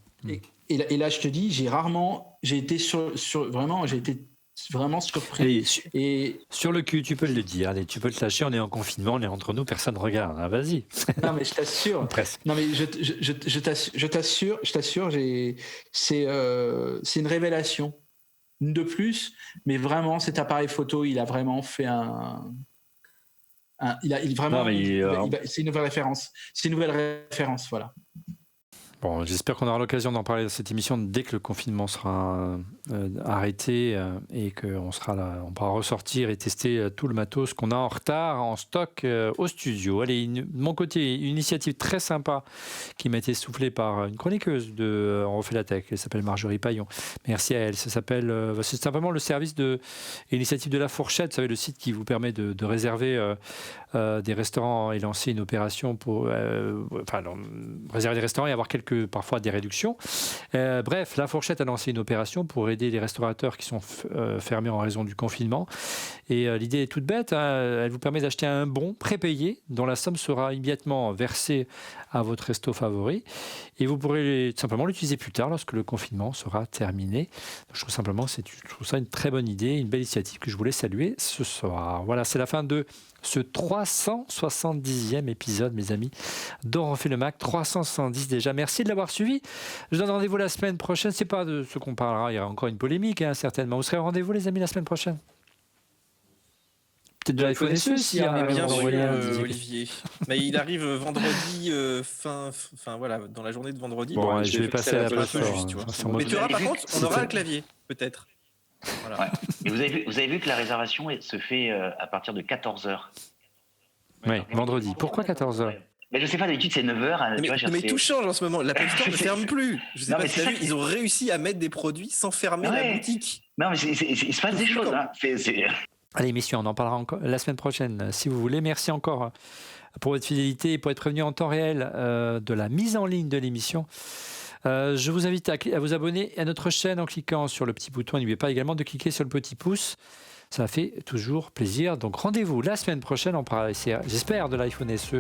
Et là, je te dis, j'ai été vraiment surpris.
Et sur le cul, tu peux le dire. Allez, tu peux te lâcher. On est en confinement, on est entre nous, personne ne regarde. Ah, vas-y.
Non, mais je t'assure.
Presque.
Non, mais je t'assure, c'est une révélation. Une de plus, mais vraiment, cet appareil photo, il a vraiment fait c'est une nouvelle référence. C'est une nouvelle référence, voilà.
Bon, j'espère qu'on aura l'occasion d'en parler dans cette émission dès que le confinement sera arrêté et qu'on sera là. On pourra ressortir et tester tout le matos qu'on a en retard, en stock au studio. Allez, de mon côté, une initiative très sympa qui m'a été soufflée par une chroniqueuse de On refait la tech. Elle s'appelle Marjorie Paillon. Merci à elle. Ça s'appelle, c'est simplement le service de l'initiative de La Fourchette. Vous savez, le site qui vous permet de réserver des restaurants et lancer une opération pour réserver des restaurants et avoir parfois des réductions. Bref, La Fourchette a lancé une opération pour aider les restaurateurs qui sont fermés en raison du confinement. Et l'idée est toute bête. Elle vous permet d'acheter un bon prépayé dont la somme sera immédiatement versée à votre resto favori. Et vous pourrez simplement l'utiliser plus tard lorsque le confinement sera terminé. Donc, je trouve ça une très bonne idée, une belle initiative que je voulais saluer ce soir. Voilà, c'est la fin de ce 370e épisode, mes amis, d'On refait le Mac. 370 déjà. Merci de l'avoir suivi. Je donne rendez-vous la semaine prochaine. C'est pas de ce qu'on parlera. Il y aura encore une polémique, certainement. Vous serez au rendez-vous, les amis, la semaine prochaine. Peut-être de l'iPhone SE, si
bien sûr, Olivier. Mais il arrive vendredi, dans la journée de vendredi.
Bon, je vais passer à la place.
Mais tu auras, par contre, on aura un clavier, peut-être.
Voilà. Ouais. Mais vous avez vu que la réservation se fait à partir de 14h.
Oui, vendredi. Pourquoi 14h?
Mais je sais pas, d'habitude c'est 9h.
Mais tout change en ce moment. L'Apple Store ne ferme plus. Je sais pas si tu as vu, ils ont réussi à mettre des produits sans fermer la boutique.
Non, mais il se passe des choses. Hein.
Allez, messieurs, on en parlera encore la semaine prochaine, si vous voulez. Merci encore pour votre fidélité et pour être prévenu en temps réel de la mise en ligne de l'émission. Je vous invite à vous abonner à notre chaîne en cliquant sur le petit bouton. N'oubliez pas également de cliquer sur le petit pouce. Ça fait toujours plaisir. Donc rendez-vous la semaine prochaine. On parlera, j'espère, de l'iPhone SE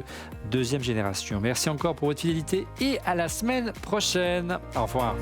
deuxième génération. Merci encore pour votre fidélité et à la semaine prochaine. Au revoir.